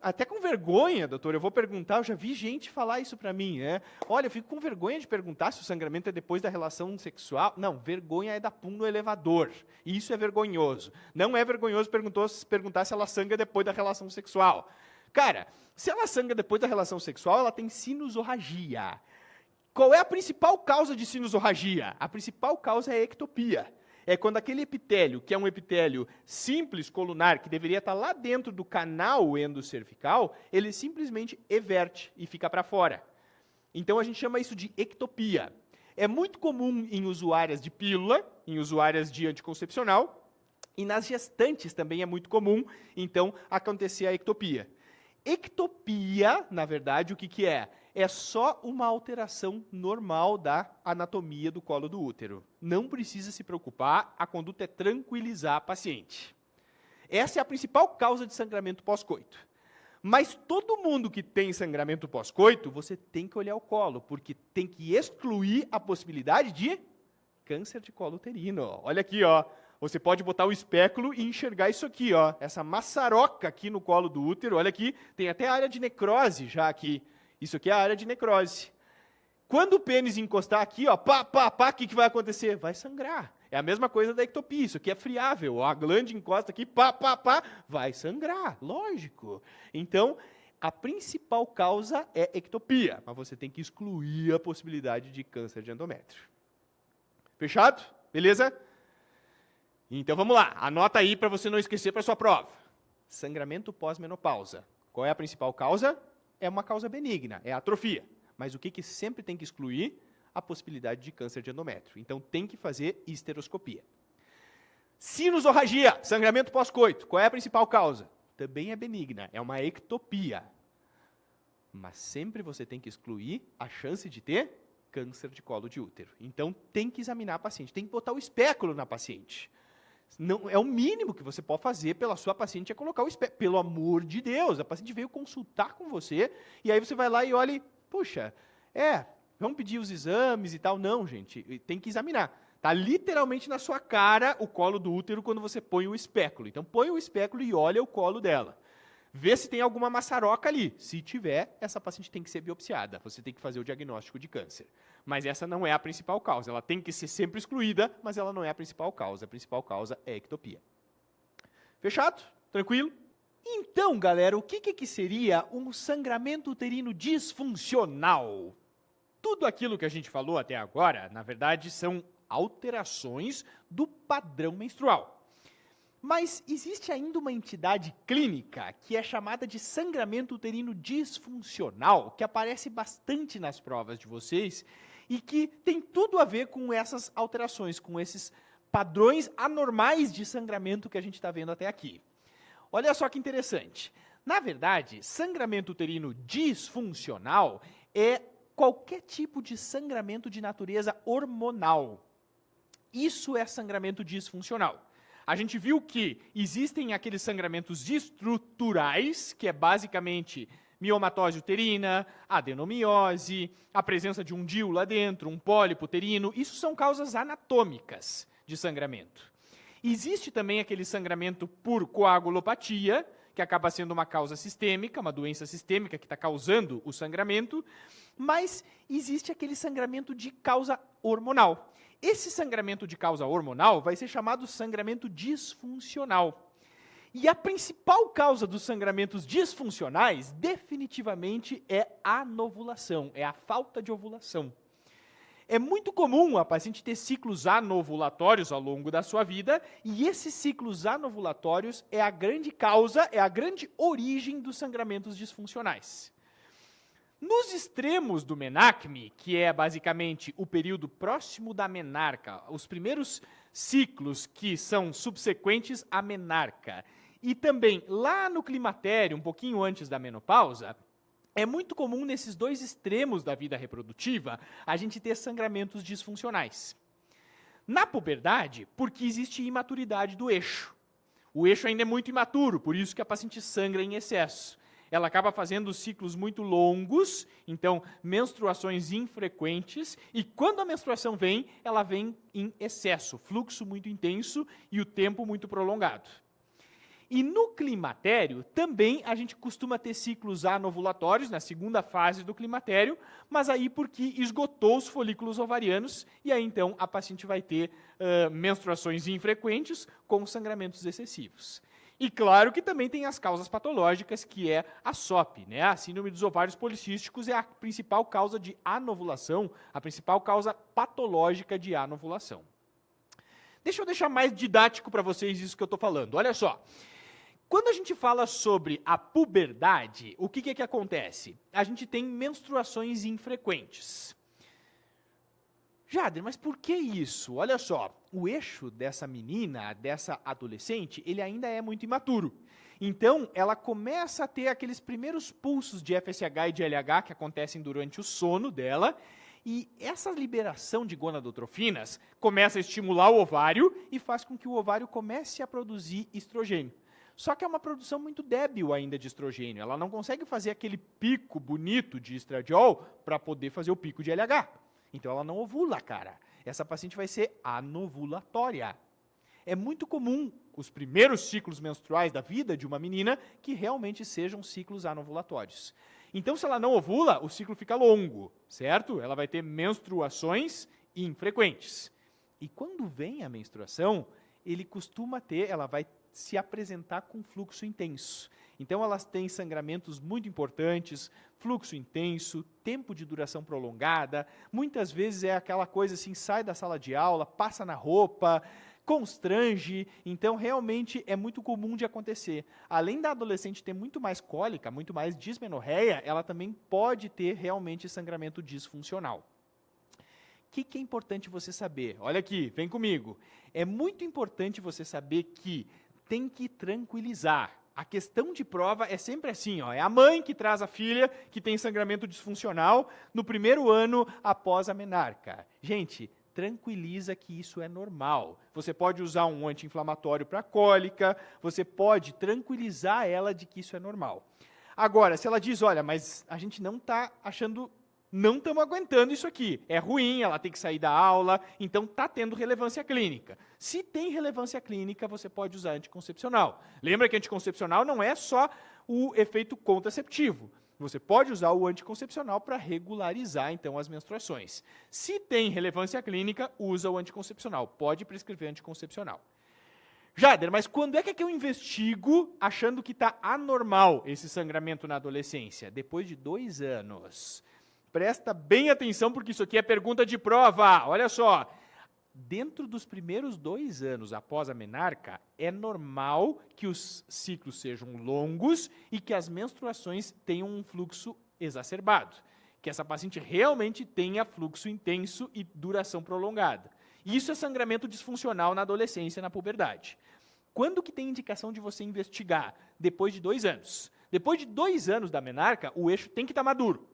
até com vergonha, doutor, eu vou perguntar, eu já vi gente falar isso para mim, né? Olha, eu fico com vergonha de perguntar se o sangramento é depois da relação sexual. Não, vergonha é dar pum no elevador, isso é vergonhoso. Não é vergonhoso perguntar se ela sangra depois da relação sexual. Cara, se ela sangra depois da relação sexual, ela tem sinusorragia. Qual é a principal causa de sinusorragia? A principal causa é a ectopia. É quando aquele epitélio, que é um epitélio simples colunar, que deveria estar lá dentro do canal endocervical, ele simplesmente everte e fica para fora. Então a gente chama isso de ectopia. É muito comum em usuárias de pílula, em usuárias de anticoncepcional, e nas gestantes também é muito comum, então, acontecer a ectopia. Ectopia, na verdade, o que é? É só uma alteração normal da anatomia do colo do útero. Não precisa se preocupar, a conduta é tranquilizar a paciente. Essa é a principal causa de sangramento pós-coito. Mas todo mundo que tem sangramento pós-coito, você tem que olhar o colo, porque tem que excluir a possibilidade de câncer de colo uterino. Olha aqui, ó. Você pode botar o espéculo e enxergar isso aqui, ó. Essa maçaroca aqui no colo do útero, olha aqui, tem até a área de necrose já aqui. Isso aqui é a área de necrose. Quando o pênis encostar aqui, ó, o que vai acontecer? Vai sangrar. É a mesma coisa da ectopia, isso aqui é friável. A glande encosta aqui, vai sangrar, lógico. Então, a principal causa é ectopia, mas você tem que excluir a possibilidade de câncer de endométrio. Fechado? Beleza? Então vamos lá, anota aí para você não esquecer para sua prova. Sangramento pós-menopausa. Qual é a principal causa? É uma causa benigna, é a atrofia. Mas o que sempre tem que excluir? A possibilidade de câncer de endométrio. Então tem que fazer histeroscopia. Sinusorragia, sangramento pós-coito. Qual é a principal causa? Também é benigna, é uma ectopia. Mas sempre você tem que excluir a chance de ter câncer de colo de útero. Então tem que examinar a paciente, tem que botar o espéculo na paciente. Não, é o mínimo que você pode fazer pela sua paciente é colocar o espéculo. Pelo amor de Deus, a paciente veio consultar com você e aí você vai lá e olha, puxa, vamos pedir os exames e tal. Não, gente, tem que examinar. Está literalmente na sua cara o colo do útero quando você põe o espéculo. Então põe o espéculo e olha o colo dela. Vê se tem alguma maçaroca ali. Se tiver, essa paciente tem que ser biopsiada. Você tem que fazer o diagnóstico de câncer. Mas essa não é a principal causa. Ela tem que ser sempre excluída, mas ela não é a principal causa. A principal causa é a ectopia. Fechado? Tranquilo? Então, galera, o que seria um sangramento uterino disfuncional? Tudo aquilo que a gente falou até agora, na verdade, são alterações do padrão menstrual. Mas existe ainda uma entidade clínica que é chamada de sangramento uterino disfuncional, que aparece bastante nas provas de vocês e que tem tudo a ver com essas alterações, com esses padrões anormais de sangramento que a gente está vendo até aqui. Olha só que interessante. Na verdade, sangramento uterino disfuncional é qualquer tipo de sangramento de natureza hormonal. Isso é sangramento disfuncional. A gente viu que existem aqueles sangramentos estruturais, que é basicamente miomatose uterina, adenomiose, a presença de um DIU lá dentro, um pólipo uterino. Isso são causas anatômicas de sangramento. Existe também aquele sangramento por coagulopatia, que acaba sendo uma causa sistêmica, uma doença sistêmica que está causando o sangramento, mas existe aquele sangramento de causa hormonal. Esse sangramento de causa hormonal vai ser chamado sangramento disfuncional. E a principal causa dos sangramentos disfuncionais, definitivamente, é a anovulação, é a falta de ovulação. É muito comum a paciente ter ciclos anovulatórios ao longo da sua vida, e esses ciclos anovulatórios é a grande causa, é a grande origem dos sangramentos disfuncionais. Nos extremos do menarque, que é basicamente o período próximo da menarca, os primeiros ciclos que são subsequentes à menarca, e também lá no climatério, um pouquinho antes da menopausa, é muito comum nesses dois extremos da vida reprodutiva a gente ter sangramentos disfuncionais. Na puberdade, porque existe imaturidade do eixo. O eixo ainda é muito imaturo, por isso que a paciente sangra em excesso. Ela acaba fazendo ciclos muito longos, então menstruações infrequentes, e quando a menstruação vem, ela vem em excesso, fluxo muito intenso e o tempo muito prolongado. E no climatério, também a gente costuma ter ciclos anovulatórios, na segunda fase do climatério, mas aí porque esgotou os folículos ovarianos, e aí então a paciente vai ter menstruações infrequentes com sangramentos excessivos. E claro que também tem as causas patológicas, que é a SOP, né? A síndrome dos ovários policísticos é a principal causa de anovulação, a principal causa patológica de anovulação. Deixa eu deixar mais didático para vocês isso que eu estou falando. Olha só, quando a gente fala sobre a puberdade, o que acontece? A gente tem menstruações infrequentes. Jader, mas por que isso? Olha só, o eixo dessa menina, dessa adolescente, ele ainda é muito imaturo. Então, ela começa a ter aqueles primeiros pulsos de FSH e de LH que acontecem durante o sono dela, e essa liberação de gonadotrofinas começa a estimular o ovário e faz com que o ovário comece a produzir estrogênio. Só que é uma produção muito débil ainda de estrogênio. Ela não consegue fazer aquele pico bonito de estradiol para poder fazer o pico de LH. Então ela não ovula, cara. Essa paciente vai ser anovulatória. É muito comum os primeiros ciclos menstruais da vida de uma menina que realmente sejam ciclos anovulatórios. Então, se ela não ovula, o ciclo fica longo, certo? Ela vai ter menstruações infrequentes. E quando vem a menstruação, ela vai se apresentar com fluxo intenso. Então, elas têm sangramentos muito importantes, fluxo intenso, tempo de duração prolongada. Muitas vezes é aquela coisa assim, sai da sala de aula, passa na roupa, constrange. Então, realmente é muito comum de acontecer. Além da adolescente ter muito mais cólica, muito mais dismenorreia, ela também pode ter realmente sangramento disfuncional. O que é importante você saber? Olha aqui, vem comigo. É muito importante você saber que tem que tranquilizar. A questão de prova é sempre assim, ó, é a mãe que traz a filha que tem sangramento disfuncional no primeiro ano após a menarca. Gente, tranquiliza que isso é normal. Você pode usar um anti-inflamatório para cólica, você pode tranquilizar ela de que isso é normal. Agora, se ela diz, olha, mas a gente não está achando, não estamos aguentando isso aqui, é ruim, ela tem que sair da aula, então está tendo relevância clínica. Se tem relevância clínica, você pode usar anticoncepcional. Lembra que anticoncepcional não é só o efeito contraceptivo. Você pode usar o anticoncepcional para regularizar, então, as menstruações. Se tem relevância clínica, usa o anticoncepcional. Pode prescrever anticoncepcional. Jader, mas quando é que eu investigo achando que está anormal esse sangramento na adolescência? Depois de 2 anos. Presta bem atenção, porque isso aqui é pergunta de prova. Olha só. Dentro dos primeiros 2 anos após a menarca, é normal que os ciclos sejam longos e que as menstruações tenham um fluxo exacerbado. Que essa paciente realmente tenha fluxo intenso e duração prolongada. Isso é sangramento disfuncional na adolescência e na puberdade. Quando que tem indicação de você investigar? Depois de 2 anos. Depois de 2 anos da menarca, o eixo tem que estar maduro.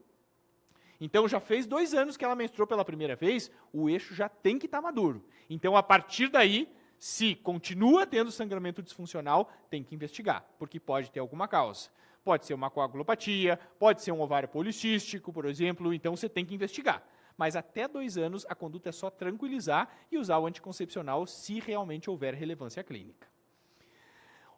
Então, já fez 2 anos que ela menstruou pela primeira vez, o eixo já tem que estar maduro. Então, a partir daí, se continua tendo sangramento disfuncional, tem que investigar, porque pode ter alguma causa. Pode ser uma coagulopatia, pode ser um ovário policístico, por exemplo, então você tem que investigar. Mas até 2 anos, a conduta é só tranquilizar e usar o anticoncepcional se realmente houver relevância clínica.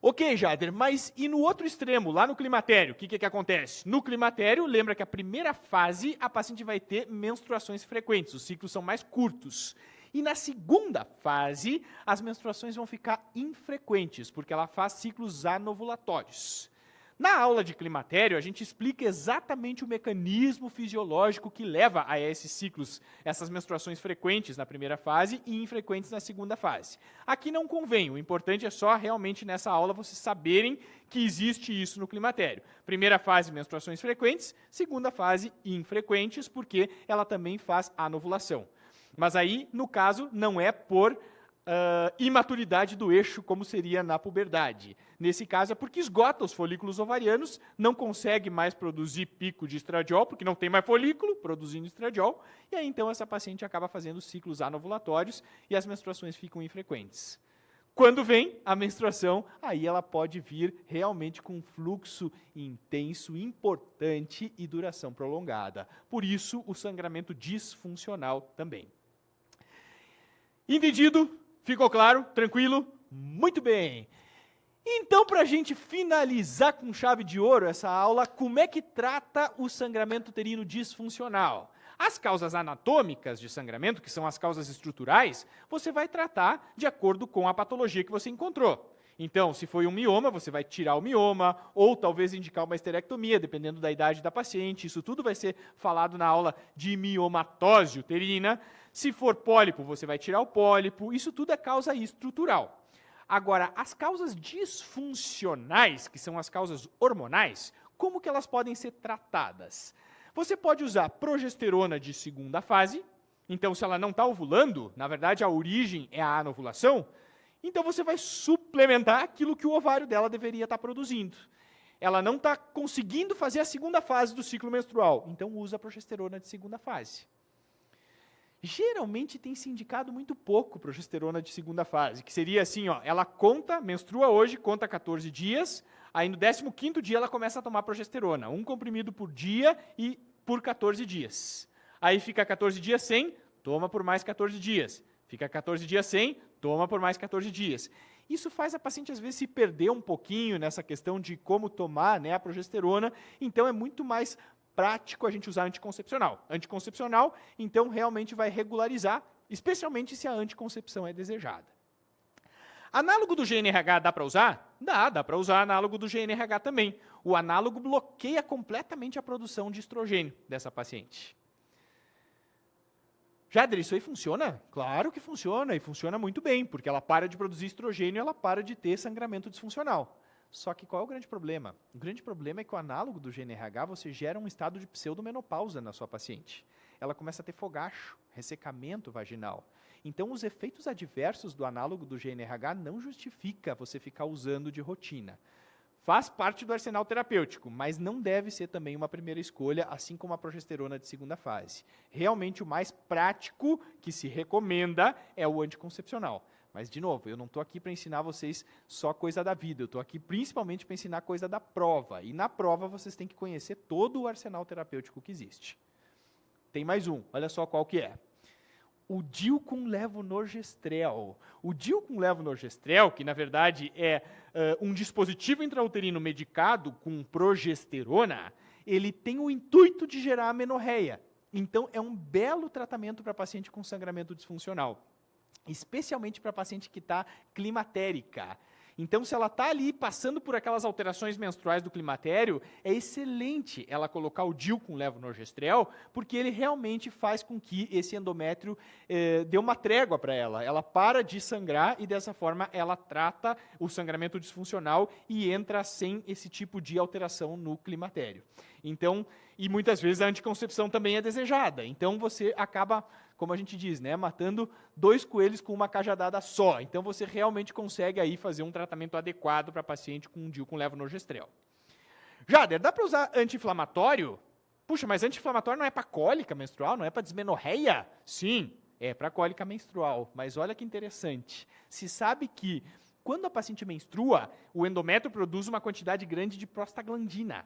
Ok, Jader, mas e no outro extremo, lá no climatério, o que acontece? No climatério, lembra que a primeira fase, a paciente vai ter menstruações frequentes, os ciclos são mais curtos. E na segunda fase, as menstruações vão ficar infrequentes, porque ela faz ciclos anovulatórios. Na aula de climatério, a gente explica exatamente o mecanismo fisiológico que leva a esses ciclos, essas menstruações frequentes na primeira fase e infrequentes na segunda fase. Aqui não convém, o importante é só realmente nessa aula vocês saberem que existe isso no climatério. Primeira fase, menstruações frequentes, segunda fase, infrequentes, porque ela também faz anovulação. Mas aí, no caso, não é por imaturidade do eixo, como seria na puberdade. Nesse caso é porque esgota os folículos ovarianos, não consegue mais produzir pico de estradiol, porque não tem mais folículo produzindo estradiol, e aí então essa paciente acaba fazendo ciclos anovulatórios e as menstruações ficam infrequentes. Quando vem a menstruação, aí ela pode vir realmente com fluxo intenso, importante e duração prolongada. Por isso, o sangramento disfuncional também. Entendido? Ficou claro? Tranquilo? Muito bem. Então, para a gente finalizar com chave de ouro essa aula, como é que trata o sangramento uterino disfuncional? As causas anatômicas de sangramento, que são as causas estruturais, você vai tratar de acordo com a patologia que você encontrou. Então, se foi um mioma, você vai tirar o mioma, ou talvez indicar uma esterectomia, dependendo da idade da paciente. Isso tudo vai ser falado na aula de miomatose uterina. Se for pólipo, você vai tirar o pólipo. Isso tudo é causa estrutural. Agora, as causas disfuncionais, que são as causas hormonais, como que elas podem ser tratadas? Você pode usar progesterona de segunda fase. Então, se ela não está ovulando, na verdade, a origem é a anovulação, então você vai suplementar aquilo que o ovário dela deveria estar produzindo. Ela não está conseguindo fazer a segunda fase do ciclo menstrual, então usa a progesterona de segunda fase. Geralmente tem se indicado muito pouco progesterona de segunda fase, que seria assim, ó, ela menstrua hoje, conta 14 dias, aí no 15º dia ela começa a tomar progesterona, 1 comprimido por dia e por 14 dias. Aí fica 14 dias sem, toma por mais 14 dias. Fica 14 dias sem, toma por mais 14 dias. Isso faz a paciente, às vezes, se perder um pouquinho nessa questão de como tomar, né, a progesterona, então é muito mais prático a gente usar anticoncepcional. Anticoncepcional, então, realmente vai regularizar, especialmente se a anticoncepção é desejada. Análogo do GNRH dá para usar? Dá para usar análogo do GNRH também. O análogo bloqueia completamente a produção de estrogênio dessa paciente. Jader, isso aí funciona? Claro que funciona, e funciona muito bem, porque ela para de produzir estrogênio e ela para de ter sangramento disfuncional. Só que qual é o grande problema? O grande problema é que o análogo do GNRH, você gera um estado de pseudomenopausa na sua paciente. Ela começa a ter fogacho, ressecamento vaginal. Então, os efeitos adversos do análogo do GNRH não justifica você ficar usando de rotina. Faz parte do arsenal terapêutico, mas não deve ser também uma primeira escolha, assim como a progesterona de segunda fase. Realmente, o mais prático que se recomenda é o anticoncepcional. Mas, de novo, eu não estou aqui para ensinar vocês só coisa da vida, eu estou aqui principalmente para ensinar coisa da prova. E na prova vocês têm que conhecer todo o arsenal terapêutico que existe. Tem mais um, olha só qual que é. O DIU com levonorgestrel. O DIU com levonorgestrel, que na verdade é um dispositivo intrauterino medicado com progesterona, ele tem o intuito de gerar amenorreia. Então, é um belo tratamento para paciente com sangramento disfuncional. Especialmente para paciente que está climatérica. Então, se ela está ali passando por aquelas alterações menstruais do climatério, é excelente ela colocar o DIU com levonorgestrel, porque ele realmente faz com que esse endométrio dê uma trégua para ela. Ela para de sangrar e, dessa forma, ela trata o sangramento disfuncional e entra sem esse tipo de alteração no climatério. Então, e muitas vezes a anticoncepção também é desejada. Então, você acaba, como a gente diz, né, matando 2 coelhos com uma cajadada só. Então, você realmente consegue aí fazer um tratamento adequado para paciente com DIU com levonorgestrel. Jader, dá para usar anti-inflamatório? Puxa, mas anti-inflamatório não é para cólica menstrual, não é para dismenorreia? Sim, é para cólica menstrual. Mas olha que interessante. Se sabe que quando a paciente menstrua, o endométrio produz uma quantidade grande de prostaglandina.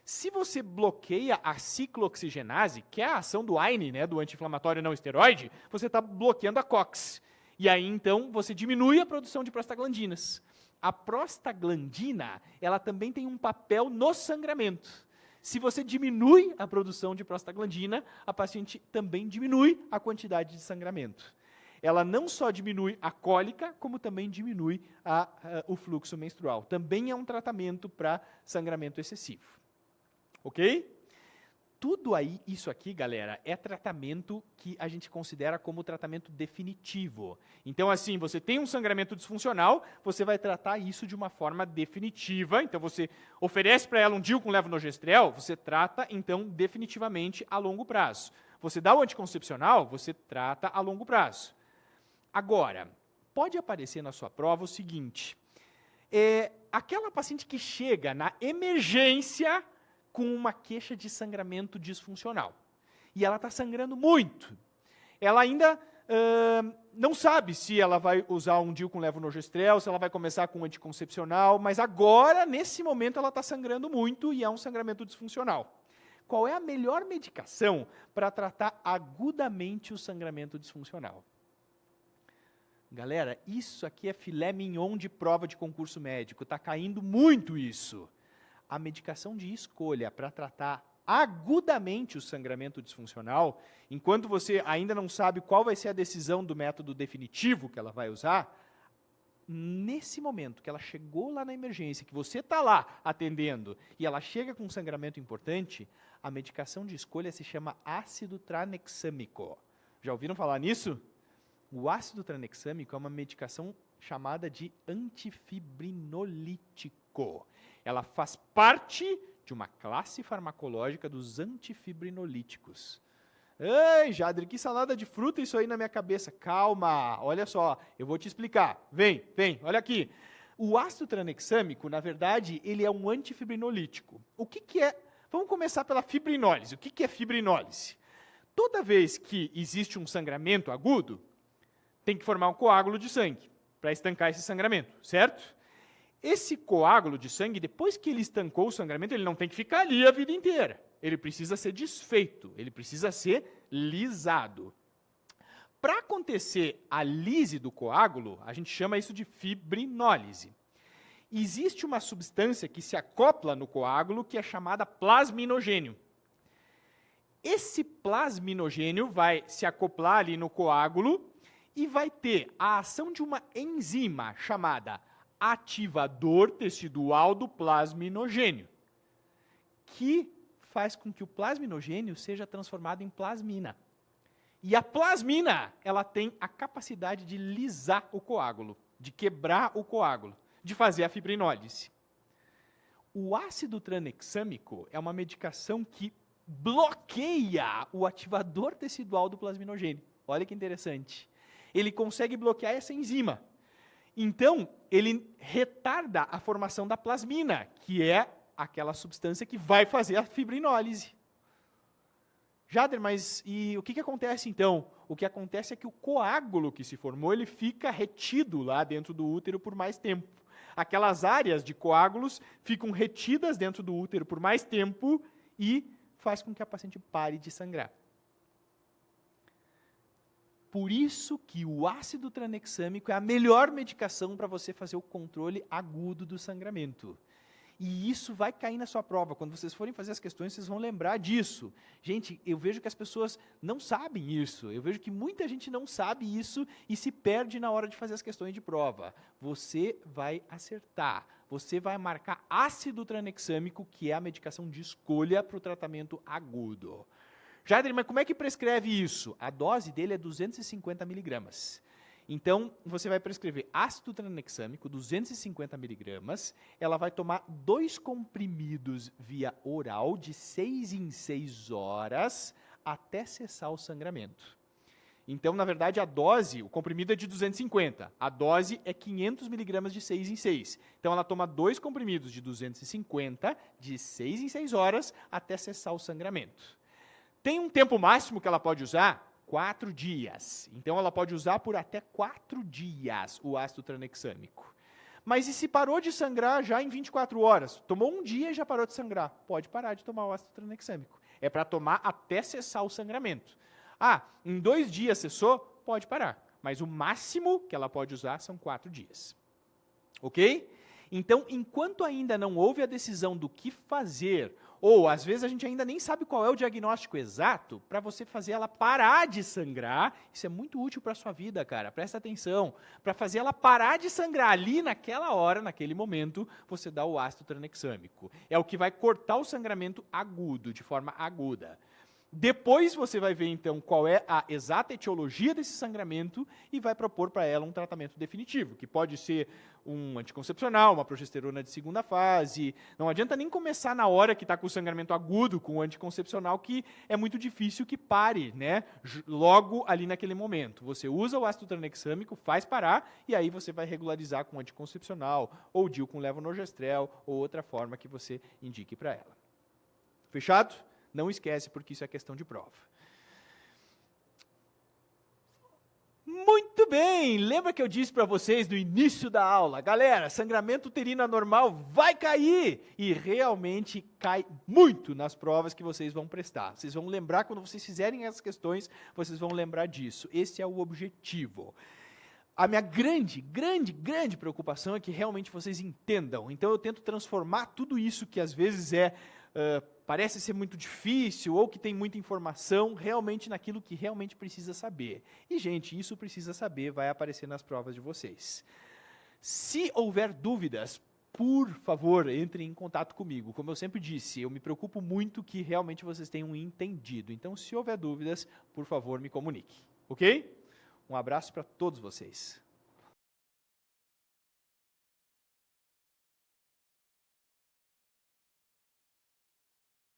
Se você bloqueia a ciclooxigenase, que é a ação do AINE, né, do anti-inflamatório não esteroide, você está bloqueando a COX. E aí, então, você diminui a produção de prostaglandinas. A prostaglandina, ela também tem um papel no sangramento. Se você diminui a produção de prostaglandina, a paciente também diminui a quantidade de sangramento. Ela não só diminui a cólica, como também diminui o fluxo menstrual. Também é um tratamento para sangramento excessivo. Ok? Tudo aí, isso aqui, galera, é tratamento que a gente considera como tratamento definitivo. Então, assim, você tem um sangramento disfuncional, você vai tratar isso de uma forma definitiva. Então, você oferece para ela um DIU com levonorgestrel, você trata, então, definitivamente a longo prazo. Você dá o anticoncepcional, você trata a longo prazo. Agora, pode aparecer na sua prova o seguinte, aquela paciente que chega na emergência com uma queixa de sangramento disfuncional. E ela está sangrando muito. Ela ainda não sabe se ela vai usar um DIU com levonorgestrel, se ela vai começar com um anticoncepcional, mas agora, nesse momento, ela está sangrando muito e é um sangramento disfuncional. Qual é a melhor medicação para tratar agudamente o sangramento disfuncional? Galera, isso aqui é filé mignon de prova de concurso médico. Está caindo muito isso. A medicação de escolha para tratar agudamente o sangramento disfuncional, enquanto você ainda não sabe qual vai ser a decisão do método definitivo que ela vai usar, nesse momento que ela chegou lá na emergência, que você está lá atendendo, e ela chega com um sangramento importante, a medicação de escolha se chama ácido tranexâmico. Já ouviram falar nisso? O ácido tranexâmico é uma medicação chamada de antifibrinolítico. Ela faz parte de uma classe farmacológica dos antifibrinolíticos. Ei, Jader, que salada de fruta isso aí na minha cabeça. Calma, olha só, eu vou te explicar. Vem, olha aqui. O ácido tranexâmico, na verdade, ele é um antifibrinolítico. O que é? Vamos começar pela fibrinólise. O que é fibrinólise? Toda vez que existe um sangramento agudo, tem que formar um coágulo de sangue para estancar esse sangramento, certo? Esse coágulo de sangue, depois que ele estancou o sangramento, ele não tem que ficar ali a vida inteira. Ele precisa ser desfeito, ele precisa ser lisado. Para acontecer a lise do coágulo, a gente chama isso de fibrinólise. Existe uma substância que se acopla no coágulo que é chamada plasminogênio. Esse plasminogênio vai se acoplar ali no coágulo e vai ter a ação de uma enzima chamada ativador tecidual do plasminogênio, que faz com que o plasminogênio seja transformado em plasmina. E a plasmina, ela tem a capacidade de lisar o coágulo, de quebrar o coágulo, de fazer a fibrinólise. O ácido tranexâmico é uma medicação que bloqueia o ativador tecidual do plasminogênio. Olha que interessante. Ele consegue bloquear essa enzima. Então, ele retarda a formação da plasmina, que é aquela substância que vai fazer a fibrinólise. Jader, mas e o que acontece então? O que acontece é que o coágulo que se formou, ele fica retido lá dentro do útero por mais tempo. Aquelas áreas de coágulos ficam retidas dentro do útero por mais tempo e faz com que a paciente pare de sangrar. Por isso que o ácido tranexâmico é a melhor medicação para você fazer o controle agudo do sangramento. E isso vai cair na sua prova. Quando vocês forem fazer as questões, vocês vão lembrar disso. Gente, eu vejo que as pessoas não sabem isso. Eu vejo que muita gente não sabe isso e se perde na hora de fazer as questões de prova. Você vai acertar. Você vai marcar ácido tranexâmico, que é a medicação de escolha para o tratamento agudo. Jader, mas como é que prescreve isso? A dose dele é 250 miligramas. Então, você vai prescrever ácido tranexâmico, 250 miligramas. Ela vai tomar 2 comprimidos via oral de 6 em 6 horas até cessar o sangramento. Então, na verdade, a dose, o comprimido é de 250. A dose é 500 miligramas de 6 em 6. Então, ela toma 2 comprimidos de 250 de 6 em 6 horas até cessar o sangramento. Tem um tempo máximo que ela pode usar? 4 dias. Então, ela pode usar por até 4 dias o ácido tranexâmico. Mas e se parou de sangrar já em 24 horas? Tomou um dia e já parou de sangrar? Pode parar de tomar o ácido tranexâmico. É para tomar até cessar o sangramento. Ah, em 2 dias cessou? Pode parar. Mas o máximo que ela pode usar são 4 dias. Ok? Então, enquanto ainda não houve a decisão do que fazer, ou às vezes a gente ainda nem sabe qual é o diagnóstico exato, para você fazer ela parar de sangrar, isso é muito útil para a sua vida, cara, presta atenção. Para fazer ela parar de sangrar ali naquela hora, naquele momento, você dá o ácido tranexâmico. É o que vai cortar o sangramento agudo, de forma aguda. Depois você vai ver, então, qual é a exata etiologia desse sangramento e vai propor para ela um tratamento definitivo, que pode ser um anticoncepcional, uma progesterona de segunda fase. Não adianta nem começar na hora que está com o sangramento agudo, com o anticoncepcional, que é muito difícil que pare, né? Logo ali naquele momento. Você usa o ácido tranexâmico, faz parar, e aí você vai regularizar com anticoncepcional, ou DIU com levonorgestrel, ou outra forma que você indique para ela. Fechado? Não esquece, porque isso é questão de prova. Muito bem! Lembra que eu disse para vocês no início da aula? Galera, sangramento uterino anormal vai cair! E realmente cai muito nas provas que vocês vão prestar. Vocês vão lembrar, quando vocês fizerem essas questões, vocês vão lembrar disso. Esse é o objetivo. A minha grande preocupação é que realmente vocês entendam. Então eu tento transformar tudo isso que às vezes parece ser muito difícil ou que tem muita informação realmente naquilo que realmente precisa saber. E, gente, isso precisa saber, vai aparecer nas provas de vocês. Se houver dúvidas, por favor, entrem em contato comigo. Como eu sempre disse, eu me preocupo muito que realmente vocês tenham entendido. Então, se houver dúvidas, por favor, me comunique. Ok? Um abraço para todos vocês.